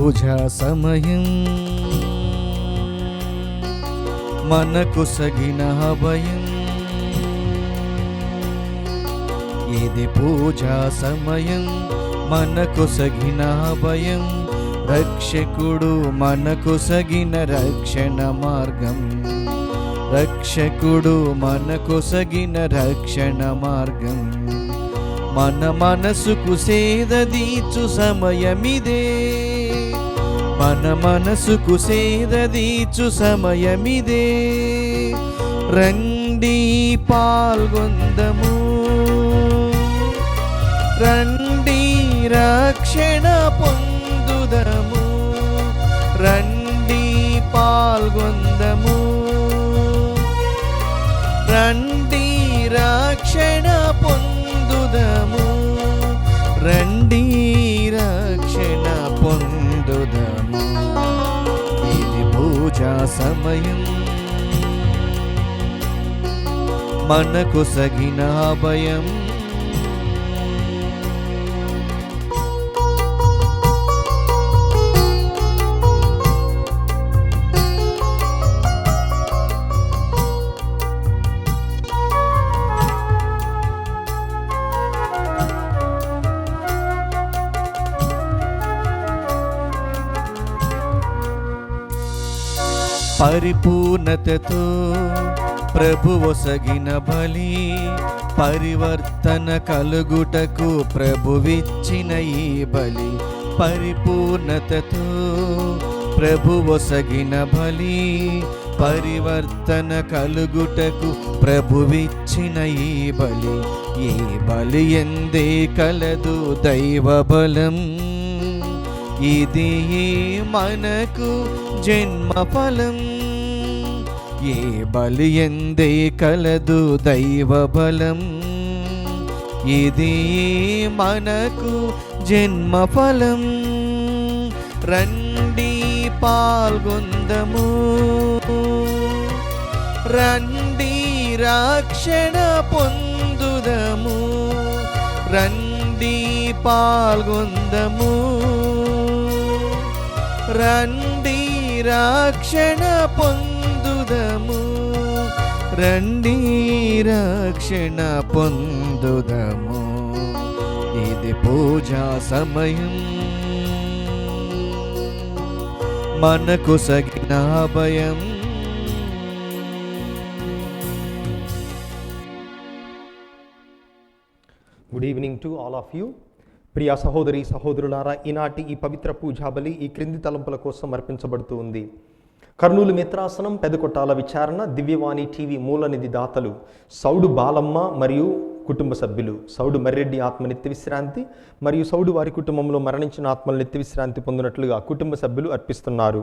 పూజా సమయం మనకు సగిన అభయం. ఇది పూజా సమయం మనకు సగిన అభయం. రక్షకుడు మనకు సగిన రక్షణ మార్గం. రక్షకుడు మనకు సగిన రక్షణ మార్గం. మన మనసుకు సేదదీచు సమయమిదే. మన మనసుకు సేదదీచు సమయమిదే. రండి పాల్గొందము, రండి రక్షణ పొందుదము. రండి పాల్గొందము, రండి రక్షణ పొందుదము. రండి రక్షణ పొందుదము. ఇది పూజా సమయం మనకు సగిన అభయం. పరిపూర్ణతతో ప్రభువు సగిన బలి. పరివర్తన కలుగుటకు ప్రభువిచ్చిన ఈ బలి. పరిపూర్ణతతో ప్రభువు సగిన బలి. పరివర్తన కలుగుటకు ప్రభువిచ్చిన ఈ బలి. ఈ బలి ఎందే కలదు దైవ బలం. ఇది మనకు జన్మ ఫలం. ఏ బలి ఎందే కలదు దైవ బలం. ఇది మనకు జన్మ ఫలం. రండి పాల్గొందము, రండి రక్షణ పొందుదము. రండి పాల్గొందము, రండి రక్షణ పొందుదము. రండి రక్షణ పొందుదము. ఇది పూజా సమయం మనకు సగిన అభయం. Good evening to all of you. ప్రియ సహోదరి సహోదరులారా, ఈనాటి ఈ పవిత్ర పూజాబలి ఈ క్రింది తలంపుల కోసం అర్పించబడుతూ ఉంది. కర్నూలు మిత్రాసనం, పెదకొట్టాల విచారణ, దివ్యవాణి టీవీ మూలనిధి దాతలు సౌడు బాలమ్మ మరియు కుటుంబ సభ్యులు, సౌడు మర్రెడ్డి ఆత్మ నిత్య విశ్రాంతి మరియు సౌడు వారి కుటుంబంలో మరణించిన ఆత్మల నిత్య విశ్రాంతి పొందినట్లుగా కుటుంబ సభ్యులు అర్పిస్తున్నారు.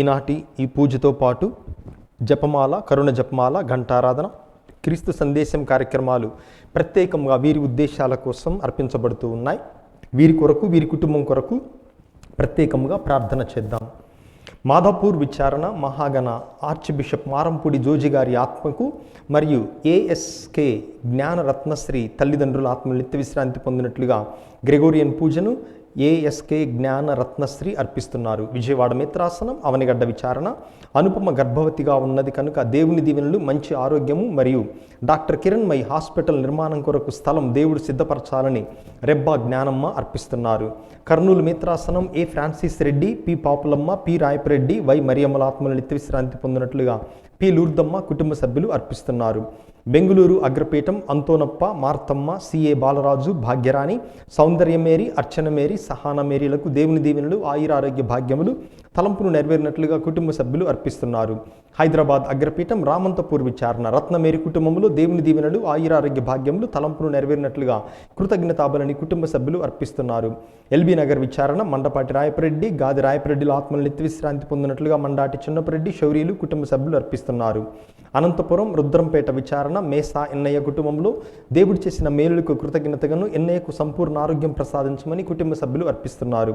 ఈనాటి ఈ పూజతో పాటు జపమాల, కరుణ జపమాల, ఘంటారాధన, క్రీస్తు సందేశం కార్యక్రమాలు ప్రత్యేకంగా వీరి ఉద్దేశాల కోసం అర్పించబడుతూ ఉన్నాయి. వీరి కొరకు, వీరి కుటుంబం కొరకు ప్రత్యేకంగా ప్రార్థన చేద్దాం. మాధాపూర్ విచారణ మహాగణ ఆర్చ్ బిషప్ మారంపూడి జోజి గారి ఆత్మకు మరియు ఏఎస్కే జ్ఞాన రత్నశ్రీ తల్లిదండ్రుల ఆత్మలు నిత్య విశ్రాంతి పొందినట్లుగా గ్రెగోరియన్ పూజను ఏఎస్కే జ్ఞాన రత్నశ్రీ అర్పిస్తున్నారు. విజయవాడ మిత్రాసనం, అవనిగడ్డ విచారణ అనుపమ గర్భవతిగా ఉన్నది కనుక దేవుని దీవెనలు, మంచి ఆరోగ్యము మరియు డాక్టర్ కిరణ్మయి హాస్పిటల్ నిర్మాణం కొరకు స్థలం దేవుడు సిద్ధపరచాలని రెబ్బా జ్ఞానమ్మ అర్పిస్తున్నారు. కర్నూలు మిత్రాసనం A Francis Reddy, P Papulamma, P Rayapareddy, Y మరియమ్మల ఆత్మలు నిత్య విశ్రాంతి పొందినట్లుగా పి లూర్దమ్మ కుటుంబ సభ్యులు అర్పిస్తున్నారు. బెంగుళూరు అగ్రపీఠం అంతోనప్ప, మార్తమ్మ, సిఏ బాలరాజు, భాగ్యరాణి, సౌందర్యమేరి, అర్చనమేరి, సహానమేరీలకు దేవుని దీవెనలు, ఆయురారోగ్య భాగ్యములు తలంపును నెరవేరినట్లుగా కుటుంబ సభ్యులు అర్పిస్తున్నారు. హైదరాబాద్ అగ్రపీఠం రామంతపూర్ విచారణ రత్నమేరి కుటుంబంలో దేవుని దీవెనలు, ఆయురారోగ్య భాగ్యములు తలంపును నెరవేరినట్లుగా కృతజ్ఞతాబలని కుటుంబ సభ్యులు అర్పిస్తున్నారు. ఎల్బీ నగర్ విచారణ మండపాటి రాయపరెడ్డి, గాది రాయపరెడ్డిల ఆత్మలు నిత్య విశ్రాంతి పొందినట్లుగా మండాటి చిన్నపరెడ్డి, శౌర్యులు కుటుంబ సభ్యులు అర్పిస్తున్నారు. అనంతపురం రుద్రంపేట విచారణ మేసా ఎన్నయ్య కుటుంబంలో దేవుడు చేసిన మేలులకు కృతజ్ఞతగాను ఎన్నయ్యకు సంపూర్ణ ఆరోగ్యం ప్రసాదించమని కుటుంబ సభ్యులు అర్పిస్తున్నారు.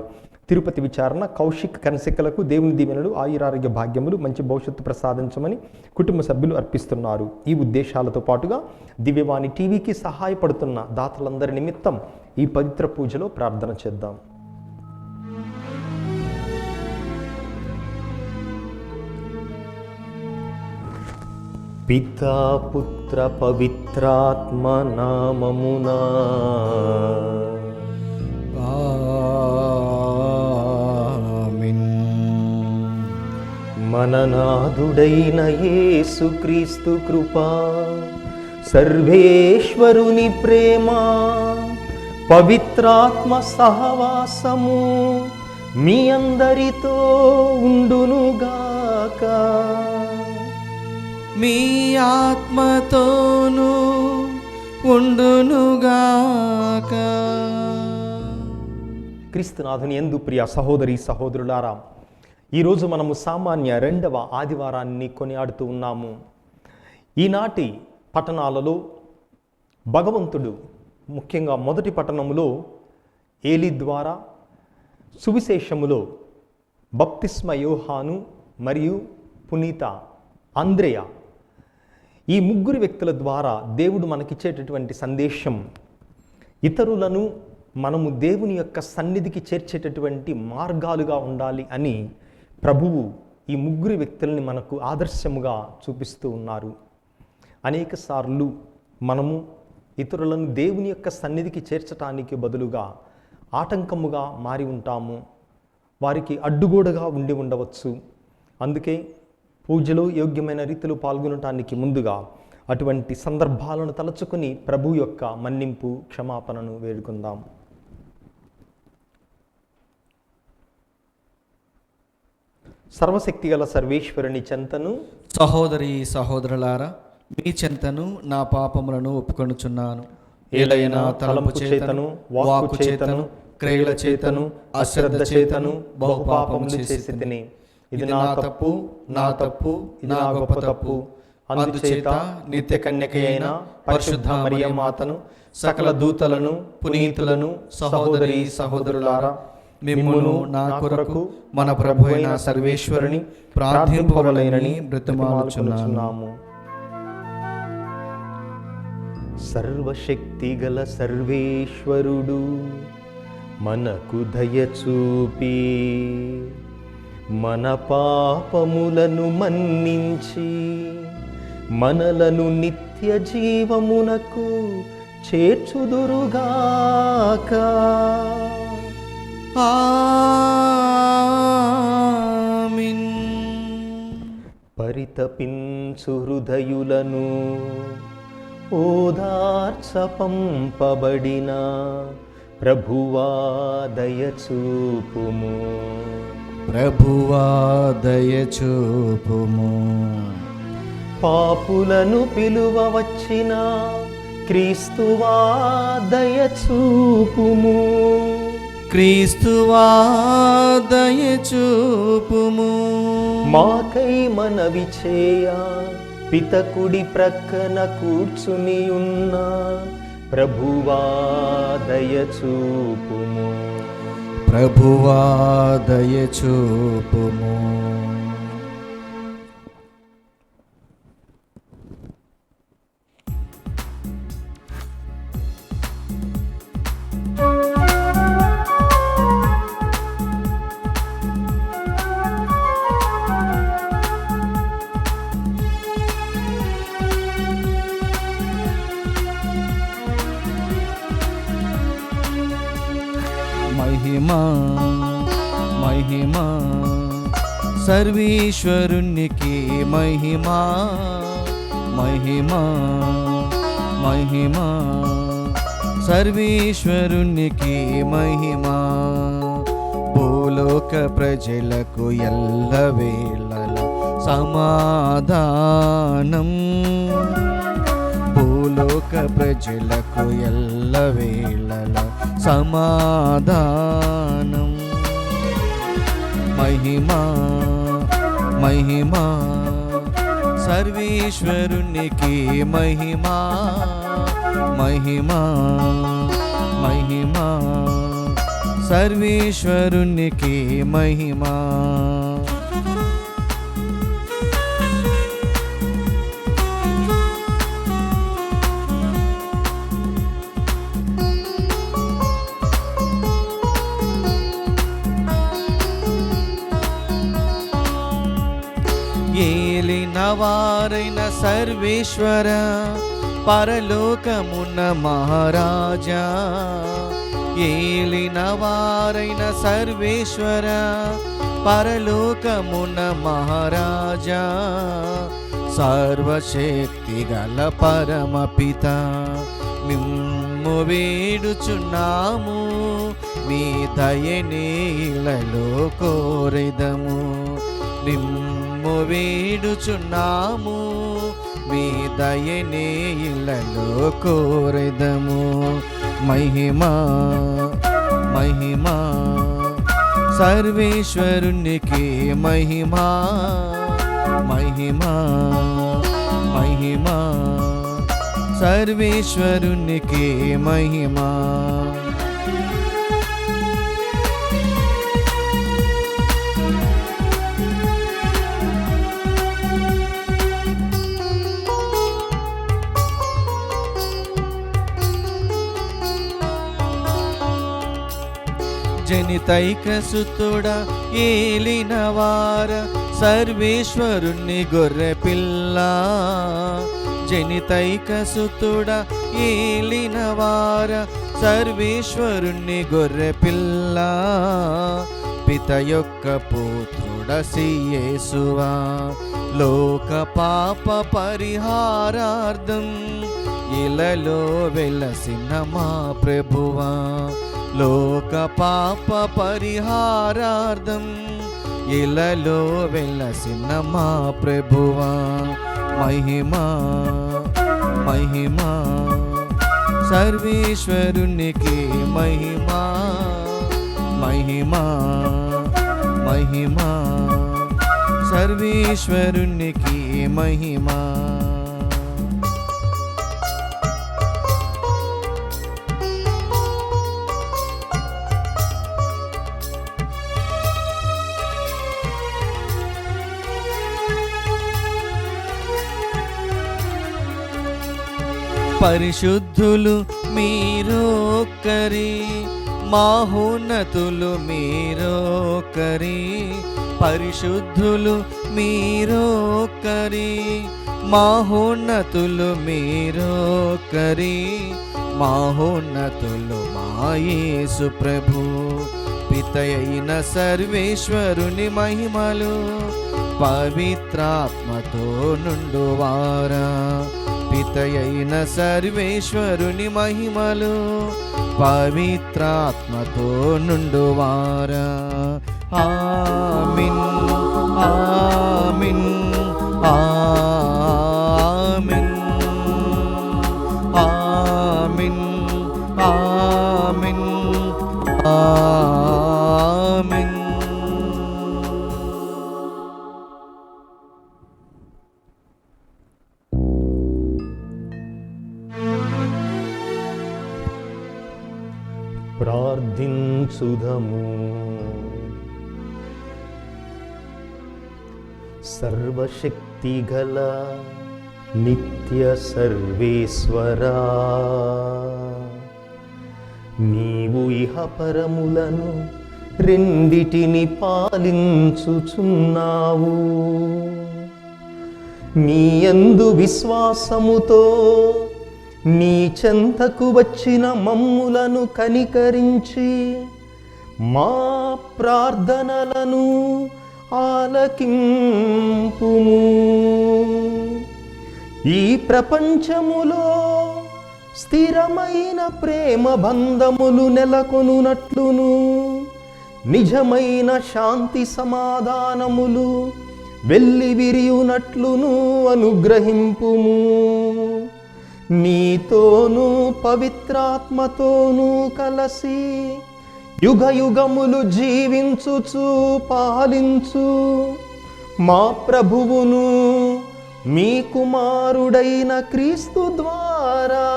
తిరుపతి విచారణ కౌశిక్ కనసికలకు దేవుని దీవెనలు, ఆయురారోగ్య భాగ్యములు, మంచి భవిష్యత్తు ప్రసాదించమని కుటుంబ సభ్యులు అర్పిస్తున్నారు. ఈ ఉద్దేశాలతో పాటుగా దివ్యవాణి టీవీకి సహాయపడుతున్న దాతలందరి నిమిత్తం ఈ పవిత్ర పూజలో ప్రార్థన చేద్దాం. పితా పుత్ర పవిత్రాత్మ నామమునా ఆమేన్. మననాథుడైన యేసుక్రీస్తు కృపా, సర్వేశ్వరుని ప్రేమ, పవిత్రాత్మ సహవాసము మీ అందరితో ఉండునుగాక. మీ ఆత్మతోనూ ఉండునుగాక. క్రీస్తునాథుని యందు ప్రియ సహోదరి సహోదరులారా, ఈరోజు మనము సామాన్య 2వ ఆదివారాన్ని కొనియాడుతూ ఉన్నాము. ఈనాటి పట్టణాలలో భగవంతుడు ముఖ్యంగా మొదటి పట్టణములో ఏలి ద్వారా, సువిశేషములో బప్తిస్మ యోహాను మరియు పునీత అంద్రేయ, ఈ ముగ్గురు వ్యక్తుల ద్వారా దేవుడు మనకిచ్చేటటువంటి సందేశం ఇతరులను మనము దేవుని యొక్క సన్నిధికి చేర్చేటటువంటి మార్గాలుగా ఉండాలి అని ప్రభువు ఈ ముగ్గురు వ్యక్తుల్ని మనకు ఆదర్శముగా చూపిస్తూ ఉన్నారు. అనేక సార్లు మనము ఇతరులను దేవుని యొక్క సన్నిధికి చేర్చటానికి బదులుగా ఆటంకముగా మారి ఉంటాము, వారికి అడ్డుగోడగా ఉండి ఉండవచ్చు. అందుకే పూజలో యోగ్యమైన రీతిలో పాల్గొనటానికి ముందుగా అటువంటి సందర్భాలను తలచుకొని ప్రభు యొక్క మన్నింపు క్షమాపణను వేడుకుందాం. సర్వశక్తిగల సర్వేశ్వరుని చెంతను, సహోదరి సహోదరులారా, మీ చెంతను నా పాపములను ఒప్పుకొనుచున్నాను. ఏలైనా తలంపు చేతను, వాక్కు చేతను, క్రియల చేతను, అశ్రద్ధ చేతను బహుపాపములు చేసి తిని. ఇది నా తప్పు, నా గొప్ప తప్పు. అందుచేత నిత్య కన్యక అయిన పరిశుద్ధ మరియ మాతను, సకల దూతలను, పునీతులను, సహోదరి సహోదరులారా, మిమ్మును నా కొరకు మన ప్రభు అయిన సర్వేశ్వరుని ప్రార్థింపవలెనని బ్రతిమాలుచున్నాము. సర్వశక్తిగల సర్వేశ్వరుడు మనకు దయ చూపి మన పాపములను మన్నించి మనలను నిత్య జీవమునకు చేర్చుదురుగాక. ఆమేన్. పరితపించు హృదయులను ఓదార్చ పంపబడిన ప్రభువా దయచూపుము. ప్రభువా దయచూపుము. పాపులను పిలువ వచ్చిన క్రీస్తువా దయచూపుము. క్రీస్తువా దయచూపుము. మాకై మనవి చేయ పితకుడి ప్రక్కన కూర్చుని ఉన్న ప్రభువా దయచూపుము. ప్రభువా దయచూపుము. మహిమా మహిమా సర్వేశ్వరునికి మహిమా. మహిమా మహిమా సర్వేశ్వరునికి మహిమా. భూలోక ప్రజలకు ఎల్లవేళల సమాధానం. భూలోక ప్రజలకు ఎల్లవేళల సమాధానం. మహిమా మహిమా సర్వేశ్వరునికి మహిమా. మహిమా మహిమా సర్వేశ్వరునికి మహిమా. ఏలినా వారైన సర్వేశ్వర పరలోకమున్న మహారాజా, ఏలిన వారైన సర్వేశ్వర పరలోకమున్న మహారాజా, సర్వశక్తి గల పరమపిత మిమ్ము వేడుచున్నాము, మీ దయనే ఇలలో కోరెదము. నిమ్ము వేడుచున్నాము, మీ దయనే ఇలలో కోరెదము. మహిమా మహిమా సర్వేశ్వరునికి మహిమా, మహిమా మహిమా సర్వేశ్వరునికి మహిమా. జనితైక సుతుడ ఏలినవార సర్వేశ్వరుని గొర్రె పిల్ల, జనితైక సుతుడ ఏలినవార సర్వేశ్వరుని గొర్రె పిల్ల, పిత యొక్క పుత్రుడ యేసువా, లోక పాప పరిహారార్థం ఇలలో వెలసిన మా ప్రభువా, లోక పాప పరిహారార్థం ఇలలో వెలసిన మా ప్రభువా. మహిమా మహిమా సర్వేశ్వరునికి మహిమా, మహిమా మహిమా సర్వేశ్వరునికి మహిమా. పరిశుద్ధులు మీరొక్కరి, మహోన్నతులు మీరొక్కరి, పరిశుద్ధులు మీరొక్కరి, మహోన్నతులు మీరొక్కరి, మహోన్నతులు మా యేసు ప్రభు. పితయైన సర్వేశ్వరుని మహిమలు పవిత్రాత్మతో నుండువారా, పితయైన సర్వేశ్వరుని మహిమలు పవిత్రాత్మతో నుండువారా. ఆమీన్ ఆమీన్ ఆమీన్ ఆమీన్ ఆమీన్ ఆమీన్. ప్రార్థించుదము. సర్వశక్తిగల నిత్య సర్వేశ్వరా, నీవు ఇహపరములను రెండిటిని పాలించుచున్నావు. నీయందు విశ్వాసముతో నీ చెంతకు వచ్చిన మమ్ములను కనికరించి మా ప్రార్థనలను ఆలకింపుము. ఈ ప్రపంచములో స్థిరమైన ప్రేమ బంధములు నెలకొనున్నట్లును, నిజమైన శాంతి సమాధానములు వెల్లివిరియునట్లును అనుగ్రహింపుము. నీతోనూ పవిత్రాత్మతోనూ కలసి యుగ యుగములు జీవించుచు పాలించు మా ప్రభువును మీ కుమారుడైన క్రీస్తు ద్వారా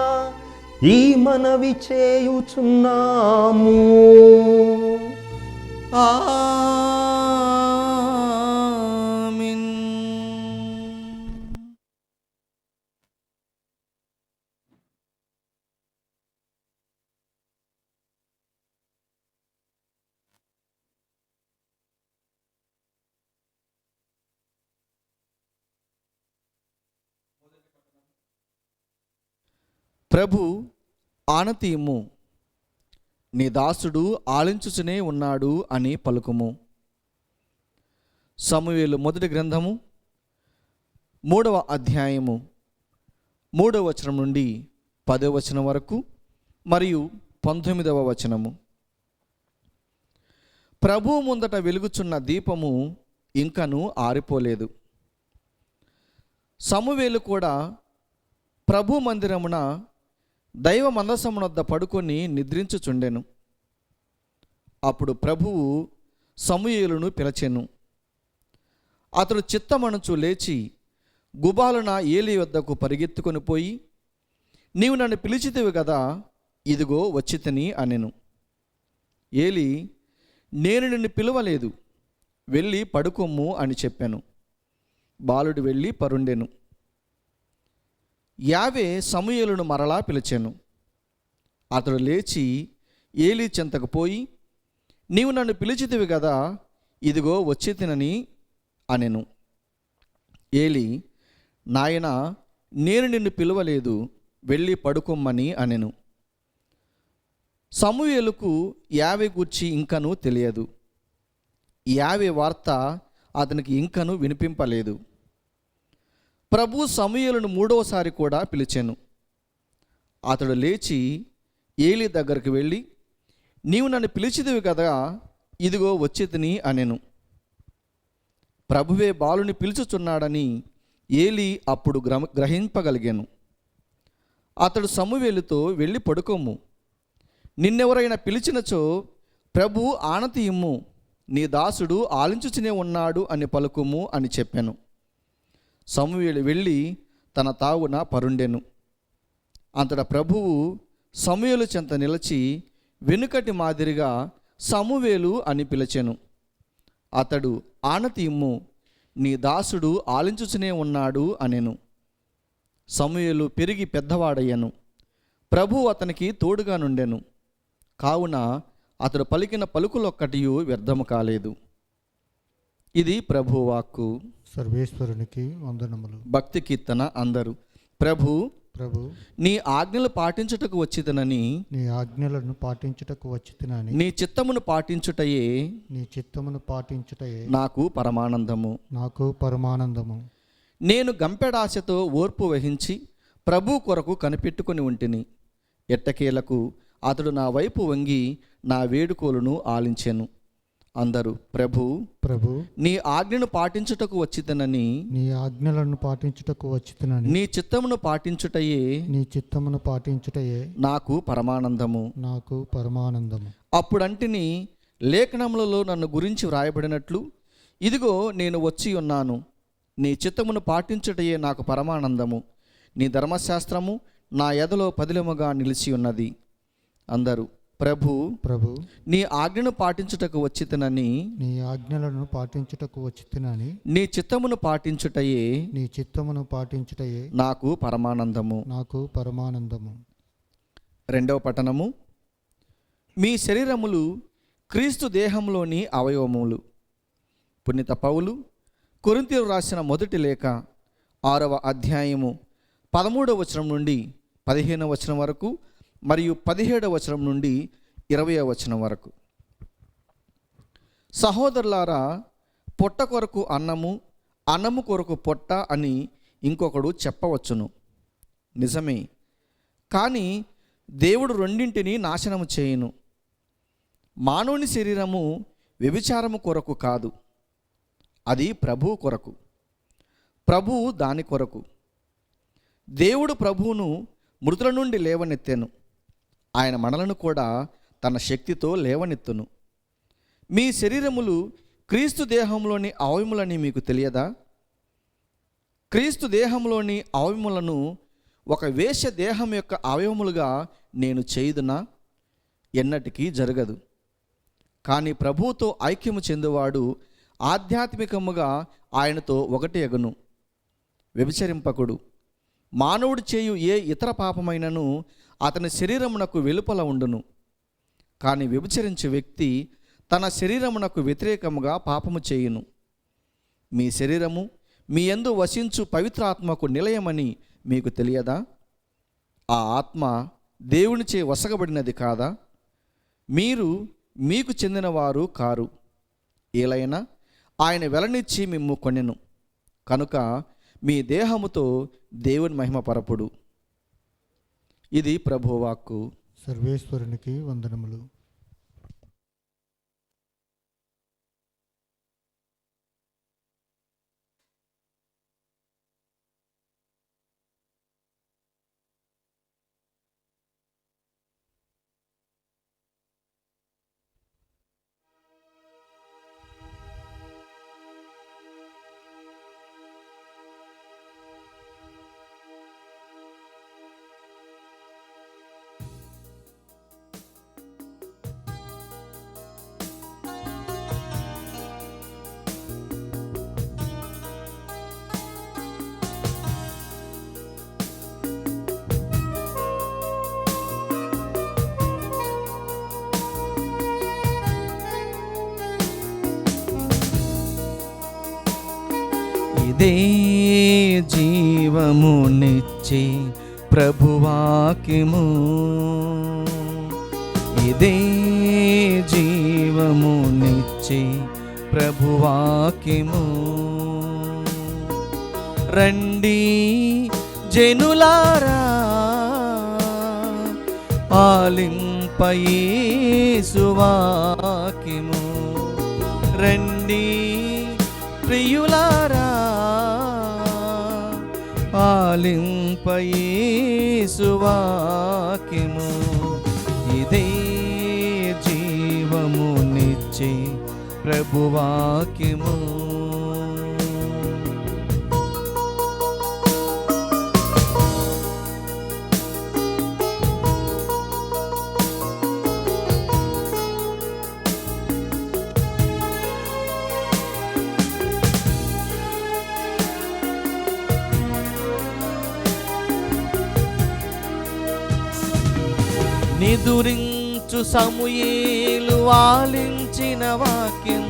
ఈ మనవి చేయుచున్నాము. ప్రభు ఆనతి ఇమ్ము, నీ దాసుడు ఆలించుచునే ఉన్నాడు అని పలుకుము. సమూయేలు మొదటి గ్రంథము 3వ అధ్యాయము 3వ వచనం నుండి 10వ వచనం వరకు మరియు 19వ వచనము. ప్రభువు ముందట వెలుగుచున్న దీపము ఇంకను ఆరిపోలేదు. సమూయేలు కూడా ప్రభు మందిరమున దైవ మందసమునొద్ద పడుకొని నిద్రించుచుండెను. అప్పుడు ప్రభువు సమూయేలును పిలచెను. అతడు చిత్తమనుచు లేచి గుబాలున ఏలి వద్దకు పరిగెత్తుకొని పోయి, నీవు నన్ను పిలిచితివి కదా, ఇదిగో వచ్చితిని అనెను. ఏలి, నేను నిన్ను పిలవలేదు, వెళ్ళి పడుకొమ్ము అని చెప్పాను. బాలుడు వెళ్ళి పరుండెను. యావే సమూయేలును మరలా పిలిచెను. అతడు లేచి ఏలి చెంతకు పోయి, నీవు నన్ను పిలిచితివి కదా, ఇదిగో వచ్చితినని అనెను. ఏలి, నాయనా, నేను నిన్ను పిలవలేదు, వెళ్ళి పడుకొమ్మని అనెను. సమూయేలుకు యావే గూర్చి ఇంకనూ తెలియదు. యావే వార్త అతనికి ఇంకనూ వినిపింపలేదు. ప్రభు సమూయేలును 3వసారి కూడా పిలిచెను. అతడు లేచి ఏలి దగ్గరికి వెళ్ళి, నీవు నన్ను పిలిచిదివి కదా, ఇదిగో వచ్చితిని అనెను. ప్రభువే బాలుని పిలుచుచున్నాడని ఏలి అప్పుడు గ్రహింపగలిగాను. అతడు సమూయేలుతో వెళ్ళి పడుకోము, నిన్నెవరైనా పిలిచినచో ప్రభు ఆనతి ఇమ్ము, నీ దాసుడు ఆలించుచునే ఉన్నాడు అని పలుకుము అని చెప్పాను. సమూయేలు వెళ్ళి తన తావున పరుండెను. అంతటా ప్రభువు సమూయేలు చెంత నిలిచి వెనుకటి మాదిరిగా సమూయేలు అని పిలిచెను. అతడు ఆనతి ఇమ్ము, నీ దాసుడు ఆలించుచునే ఉన్నాడు అనెను. సమూయేలు పెరిగి పెద్దవాడయ్యను. ప్రభువు అతనికి తోడుగా నుండెను. కావున అతడు పలికిన పలుకులొక్కటియు వ్యర్థము కాలేదు. ఇది ప్రభువు వాక్కు. సర్వేశ్వరునికి వందనములు. భక్తి కీర్తన అందరూ. ప్రభు నీ ఆజ్ఞలు పాటించుటకు వచ్చితనని, నీ ఆజ్ఞలను పాటించుటకు వచ్చితనని, నీ చిత్తమును పాటించుటయే, నీ చిత్తమును పాటించుటయే నాకు పరమానందము. నాకు పరమానందము. నేను గంపెడాశతో ఓర్పు వహించి ప్రభు కొరకు కనిపెట్టుకుని ఉంటిని. ఎట్టకేలకు అతడు నా వైపు వంగి నా వేడుకోలును ఆలించెను. అందరూ ప్రభు నీ ఆజ్ఞను పాటించుటకు వచ్చితనని, నీ ఆజ్ఞలను పాటించుటకు వచ్చితనని, నీ చిత్తమును పాటించుటయే, నీ చిత్తమును పాటించుటయే నాకు పరమానందము. నాకు పరమానందము. అప్పుడంటిని లేఖనములలో నన్ను గురించి వ్రాయబడినట్లు, ఇదిగో నేను వచ్చి ఉన్నాను, నీ చిత్తమును పాటించుటయే నాకు పరమానందము, నీ ధర్మశాస్త్రము నా ఎదలో పదిలముగా నిలిచి ఉన్నది. అందరూ ప్రభు నీ ఆజ్ఞను పాటించుటకు వచ్చితనని, నీ ఆజ్ఞలను పాటించుటకు వచ్చితనని, నీ చిత్తమును పాటించుటయే, నీ చిత్తమును పాటించుటయే నాకు పరమానందము. నాకు పరమానందము. 2వ పట్టణము. మీ శరీరములు క్రీస్తు దేహంలోని అవయవములు. పునీత పౌలు కొరింథీయులు రాసిన మొదటి లేఖ 6వ అధ్యాయము 13వ వచనం నుండి 15వ వచనం వరకు మరియు 17వ వచనం నుండి 20వ వచనం వరకు. సహోదరులారా, పొట్ట కొరకు అన్నము, అన్నము కొరకు పొట్ట అని ఇంకొకడు చెప్పవచ్చును. నిజమే. కానీ దేవుడు రెండింటినీ నాశనము చేయును. మానవుని శరీరము వ్యభిచారము కొరకు కాదు, అది ప్రభువు కొరకు, ప్రభువు దాని కొరకు. దేవుడు ప్రభువును మృతుల నుండి లేవనెత్తెను, ఆయన మనలను కూడా తన శక్తితో లేవనెత్తును. మీ శరీరములు క్రీస్తు దేహంలోని అవయములని మీకు తెలియదా? క్రీస్తు దేహంలోని అవయములను ఒక వేశ్య దేహం యొక్క అవయవములుగా నేను చేయుదునా? ఎన్నటికీ జరగదు. కానీ ప్రభువుతో ఐక్యము చెందువాడు ఆధ్యాత్మికముగా ఆయనతో ఒకటి అగును. వ్యభిచరింపకుడు. మానవుడు చేయు ఏ ఇతర పాపమైనను అతని శరీరమునకు వెలుపల ఉండును. కానీ వ్యభిచరించే వ్యక్తి తన శరీరమునకు వ్యతిరేకముగా పాపము చేయును. మీ శరీరము మీ యందు వసించు పవిత్రాత్మకు నిలయమని మీకు తెలియదా? ఆ ఆత్మ దేవునిచే వసగబడినది కాదా? మీరు మీకు చెందినవారు కారు, ఏలైనా ఆయన వెలనిచ్చి మిమ్ము కొనెను. కనుక మీ దేహముతో దేవుని మహిమపరపుడు. ఇది ప్రభువాక్కు. సర్వేశ్వరునికి వందనములు. ఇదే జీవమునిచ్చే ప్రభువాక్యము, ఇదే జీవమునిచ్చే ప్రభువాక్యము. రండి జనులారా, ఆలింప యేసువాక్యము. రండి ప్రియులారా, ఆలింప యేసువాక్యము. ఇదే జీవమునిచ్చే ప్రభువాక్యము. నిదురించు సమూయేలు ఆలించిన వాక్యం,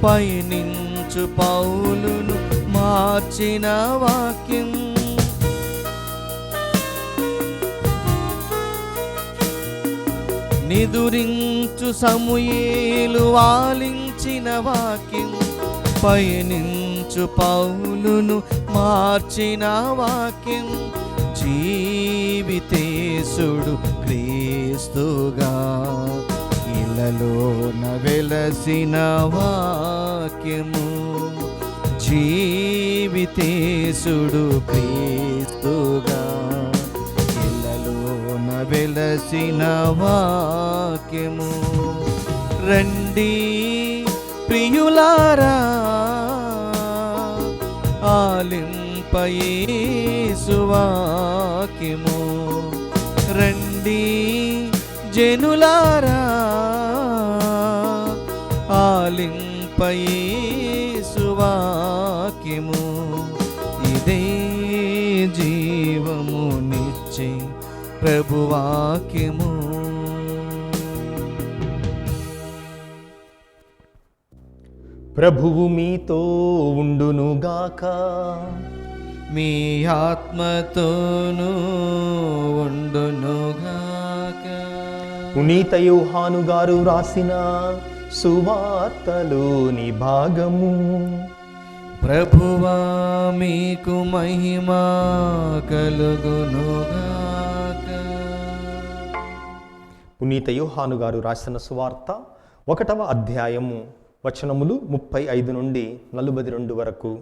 పయనించు పౌలును మార్చిన వాక్యం. నిదురించు సమూయేలు ఆలించిన వాక్యం, పయనించు పౌలును మార్చిన వాక్యం. జీవితేశుడు క్రీస్తుగా ఇలలోన వెలసిన వాక్యము. జీవితేశుడు క్రీస్తుగా ఇలలోన వెలసిన వాక్యము. రండి ప్రియులారా, ఆలింప యేసువాక్యము. రండి జనులారా, ఆలింప యేసువాక్యము. ఇదే జీవమునిచ్చే ప్రభువాక్యము. ప్రభువు మీతో ఉండునుగాక. మీ ఆత్మతోనూ ఉండునుగాక. పునీత యోహాను గారు రాసిన సువార్తలోని భాగము. ప్రభువా మీకు మహిమ కలుగునుగాక. పునీత యోహాను గారు రాసిన సువార్త 1వ అధ్యాయము వచనములు 35 నుండి 42 వరకు.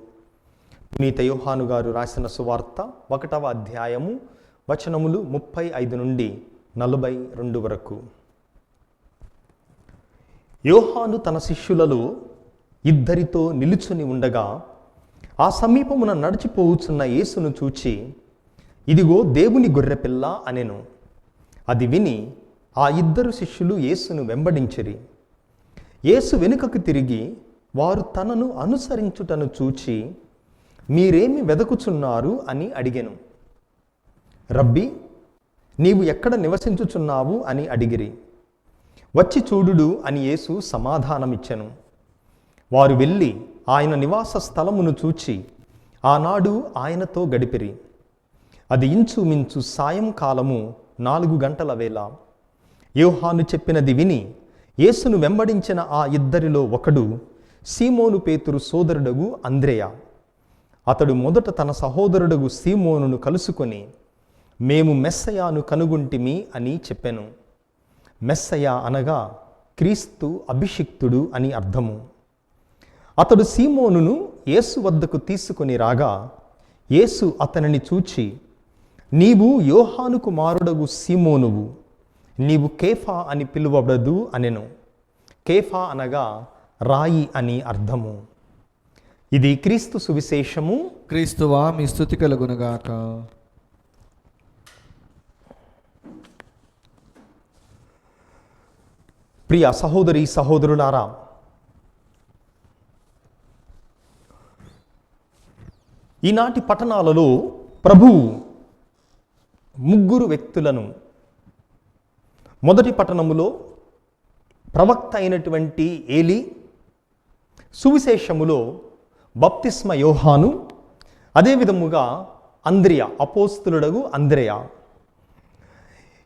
పునీత యోహాను గారు రాసిన సువార్త 1వ అధ్యాయము వచనములు 35 నుండి 42 వరకు. యోహాను తన శిష్యులలో 2 నిలుచుని ఉండగా ఆ సమీపమున నడిచిపోవుచున్న యేసును చూచి, ఇదిగో దేవుని గొర్రెపిల్ల అనెను. అది విని ఆ 2 శిష్యులు యేసును వెంబడించిరి. యేసు వెనుకకు తిరిగి వారు తనను అనుసరించుటను చూచి, మీరేమి వెదకుచున్నారు అని అడిగెను. రబ్బీ, నీవు ఎక్కడ నివసించుచున్నావు అని అడిగిరి. వచ్చి చూడుడు అని యేసు సమాధానమిచ్చెను. వారు వెళ్ళి ఆయన నివాస స్థలమును చూచి ఆనాడు ఆయనతో గడిపిరి. అది ఇంచుమించు సాయంకాలము 4 గంటల వేళ. యోహాను చెప్పినది విని యేసును వెంబడించిన ఆ ఇద్దరిలో ఒకడు సీమోను పేతురు సోదరుడగు అంద్రెయ. అతడు మొదట తన సహోదరుడగు సీమోనును కలుసుకొని, మేము మెస్సయాను కనుగొంటిమి అని చెప్పెను. మెస్సయ అనగా క్రీస్తు అభిషిక్తుడు అని అర్థము. అతడు సీమోనును యేసు వద్దకు తీసుకొని రాగా, యేసు అతనిని చూచి, నీవు యోహాను కుమారుడగు సీమోనువు, నీవు కేఫా అని పిలువబడదు అనెను. కేఫా అనగా రాయి అని అర్థము. ఇది క్రీస్తు సువిశేషము. క్రీస్తువా మీ స్తుతి కలుగునుగాక. ప్రియ సహోదరి సహోదరులారా, ఈనాటి పట్టణాలలో ప్రభువు 3 వ్యక్తులను, మొదటి పట్టణములో ప్రవక్త అయినటువంటి ఏలి, సువిశేషములో బప్తిస్మ యోహాను, అదేవిధముగా అంద్రెయ, అపోస్తలుడగు అంద్రెయ.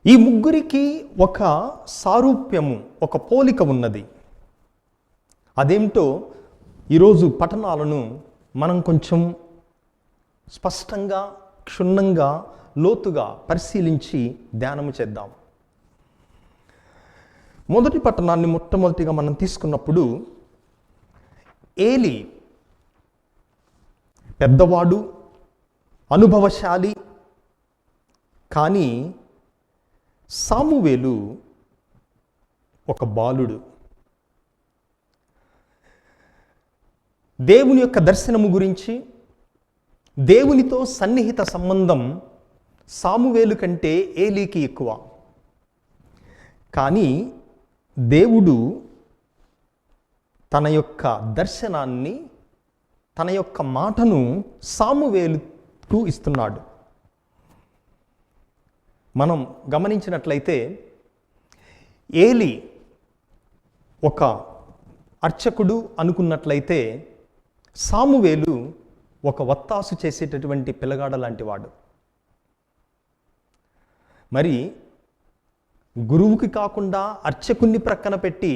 ఈ 3కి ఒక సారూప్యము, ఒక పోలిక ఉన్నది. అదేమిటో ఈరోజు పట్టణాలను మనం కొంచెం స్పష్టంగా, క్షుణ్ణంగా, లోతుగా పరిశీలించి ధ్యానము చేద్దాం. మొదటి పట్టణాన్ని మొట్టమొదటిగా మనం తీసుకున్నప్పుడు, ఏలి పెద్దవాడు, అనుభవశాలి. కానీ సామువేలు ఒక బాలుడు. దేవుని యొక్క దర్శనము గురించి, దేవునితో సన్నిహిత సంబంధం సామువేలు కంటే ఏలీకి ఎక్కువ. కానీ దేవుడు తన యొక్క దర్శనాన్ని, తన యొక్క మాటను సామువేలుకు ఇస్తున్నాడు. మనం గమనించినట్లయితే ఏలి ఒక అర్చకుడు అనుకున్నట్లయితే సామువేలు ఒక వత్తాసు చేసేటటువంటి పిల్లగాడ లాంటివాడు. మరి గురువుకి కాకుండా అర్చకుణ్ణి ప్రక్కన పెట్టి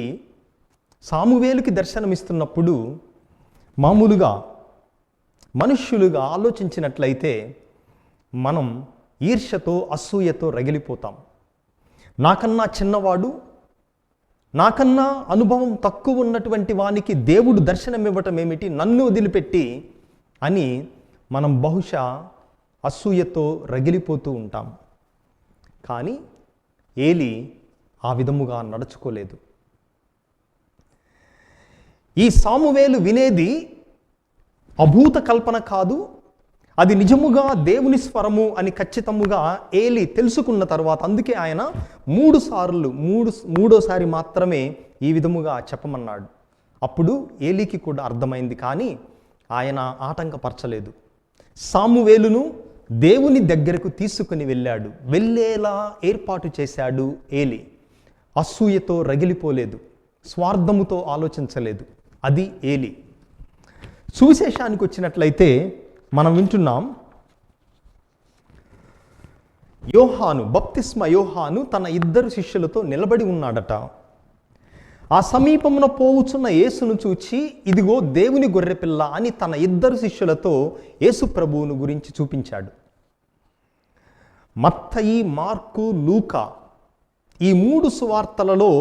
సామువేలుకి దర్శనమిస్తున్నప్పుడు మామూలుగా మనుష్యులుగా ఆలోచించినట్లయితే మనం ఈర్ష్యతో, అసూయతో రగిలిపోతాం. నాకన్నా చిన్నవాడు, నాకన్నా అనుభవం తక్కువ ఉన్నటువంటి వానికి దేవుడు దర్శనం ఇవ్వటం ఏమిటి, నన్ను వదిలిపెట్టి అని మనం బహుశా అసూయతో రగిలిపోతూ ఉంటాం. కానీ ఏలి ఆ విధముగా నడుచుకోలేదు. ఈ సామువేలు వినేది అభూత కల్పన కాదు, అది నిజముగా దేవుని స్వరము అని ఖచ్చితముగా ఏలి తెలుసుకున్న తర్వాత, అందుకే ఆయన మూడోసారి మాత్రమే ఈ విధముగా చెప్పమన్నాడు. అప్పుడు ఏలికి కూడా అర్థమైంది. కానీ ఆయన ఆటంకపరచలేదు. సామువేలును దేవుని దగ్గరకు తీసుకుని వెళ్ళాడు, వెళ్ళేలా ఏర్పాటు చేశాడు ఏలి. అసూయతో రగిలిపోలేదు, స్వార్థముతో ఆలోచించలేదు. అది ఏలి. సువిశేషానికి వచ్చినట్లయితే మనం వింటున్నాం, యోహాను, బప్తిస్మ యోహాను తన 2 శిష్యులతో నిలబడి ఉన్నాడట. ఆ సమీపమున పోవుచున్న యేసును చూచి, ఇదిగో దేవుని గొర్రెపిల్ల అని తన 2 శిష్యులతో యేసు ప్రభువును గురించి చూపించాడు. మత్తయి, మార్కు, లూకా ఈ 3 సువార్తలలో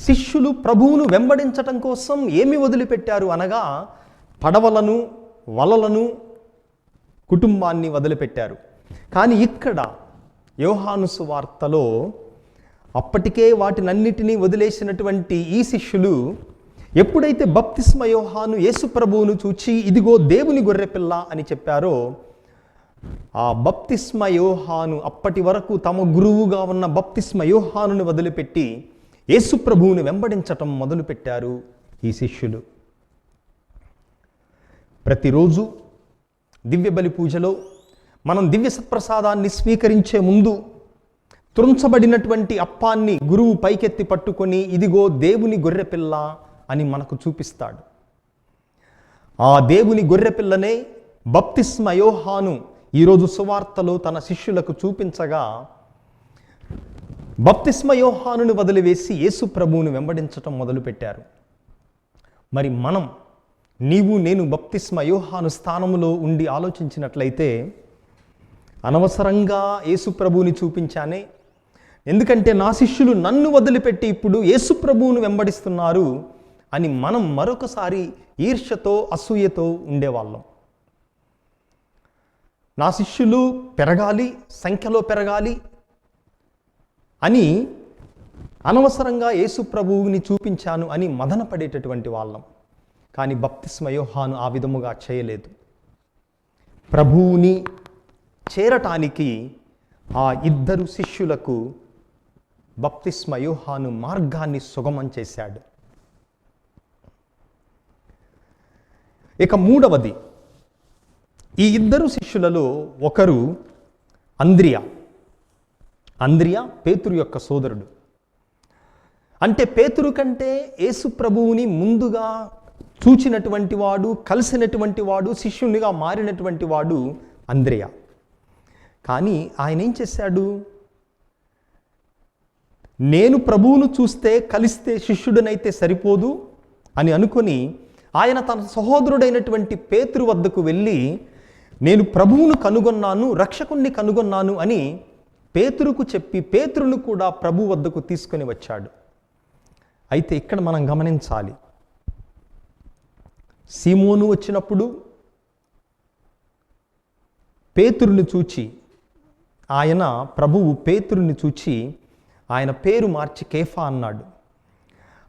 శిష్యులు ప్రభువును వెంబడించటం కోసం ఏమి వదిలిపెట్టారు అనగా, పడవలను, వలలను, కుటుంబాన్ని వదిలిపెట్టారు. కానీ ఇక్కడ యోహాను సువార్తలో అప్పటికే వాటినన్నిటినీ వదిలేసినటువంటి ఈ శిష్యులు ఎప్పుడైతే బప్తిస్మ యోహాను యేసు ప్రభువును చూచి, ఇదిగో దేవుని గొర్రెపిల్ల అని చెప్పారో, ఆ బప్తిస్మ యోహాను, అప్పటి వరకు తమ గురువుగా ఉన్న బప్తిస్మ యోహానుని వదిలిపెట్టి యేసు ప్రభువుని వెంబడించటం మొదలుపెట్టారు ఈ శిష్యులు. ప్రతిరోజు దివ్య బలి పూజలో మనం దివ్య సత్ప్రసాదాన్ని స్వీకరించే ముందు త్రుంచబడినటువంటి అప్పాన్ని గురువు పైకెత్తి పట్టుకొని, ఇదిగో దేవుని గొర్రెపిల్ల అని మనకు చూపిస్తాడు. ఆ దేవుని గొర్రెపిల్లనే బప్తిస్మ యోహాను ఈరోజు సువార్తలో తన శిష్యులకు చూపించగా బప్తిస్మ యోహానుని వదిలివేసి యేసు ప్రభువును వెంబడించటం మొదలుపెట్టారు. మరి మనం, నీవు నేను బప్తిస్మ యోహాను స్థానంలో ఉండి ఆలోచించినట్లయితే అనవసరంగా యేసు ప్రభువుని చూపించానే, ఎందుకంటే నా శిష్యులు నన్ను వదిలిపెట్టి ఇప్పుడు యేసు ప్రభువును వెంబడిస్తున్నారు అని మనం మరొకసారి ఈర్ష్యతో అసూయతో ఉండేవాళ్ళం. నా శిష్యులు పెరగాలి, సంఖ్యలో పెరగాలి అని అనవసరంగా యేసు ప్రభువుని చూపించాను అని మదన పడేటటువంటి వాళ్ళం. కానీ బప్తిస్మ యోహాను ఆ విధముగా చేయలేదు. ప్రభువుని చేరటానికి ఆ ఇద్దరు శిష్యులకు బప్తిస్మ యోహాను మార్గాన్ని సుగమం చేశాడు. ఇక మూడవది, ఈ ఇద్దరు శిష్యులలో ఒకరు అంద్రియా. అంద్రియా పేతురు యొక్క సోదరుడు. అంటే పేతురు కంటే యేసు ప్రభువుని ముందుగా చూచినటువంటి వాడు, కలిసినటువంటి వాడు, శిష్యునిగా మారినటువంటి వాడు అంద్రియా. కానీ ఆయన ఏం చేశాడు? నేను ప్రభువును చూస్తే, కలిస్తే శిష్యుడనైతే సరిపోదు అని అనుకొని ఆయన తన సహోదరుడైనటువంటి పేతురు వద్దకు వెళ్ళి, నేను ప్రభువును కనుగొన్నాను, రక్షకుణ్ణి కనుగొన్నాను అని పేతురుకు చెప్పి పేతురును కూడా ప్రభు వద్దకు తీసుకొని వచ్చాడు. అయితే ఇక్కడ మనం గమనించాలి, సీమోను వచ్చినప్పుడు పేతురుని చూచి ఆయన, ప్రభువు పేతురుని చూచి ఆయన పేరు మార్చి కేఫా అన్నాడు.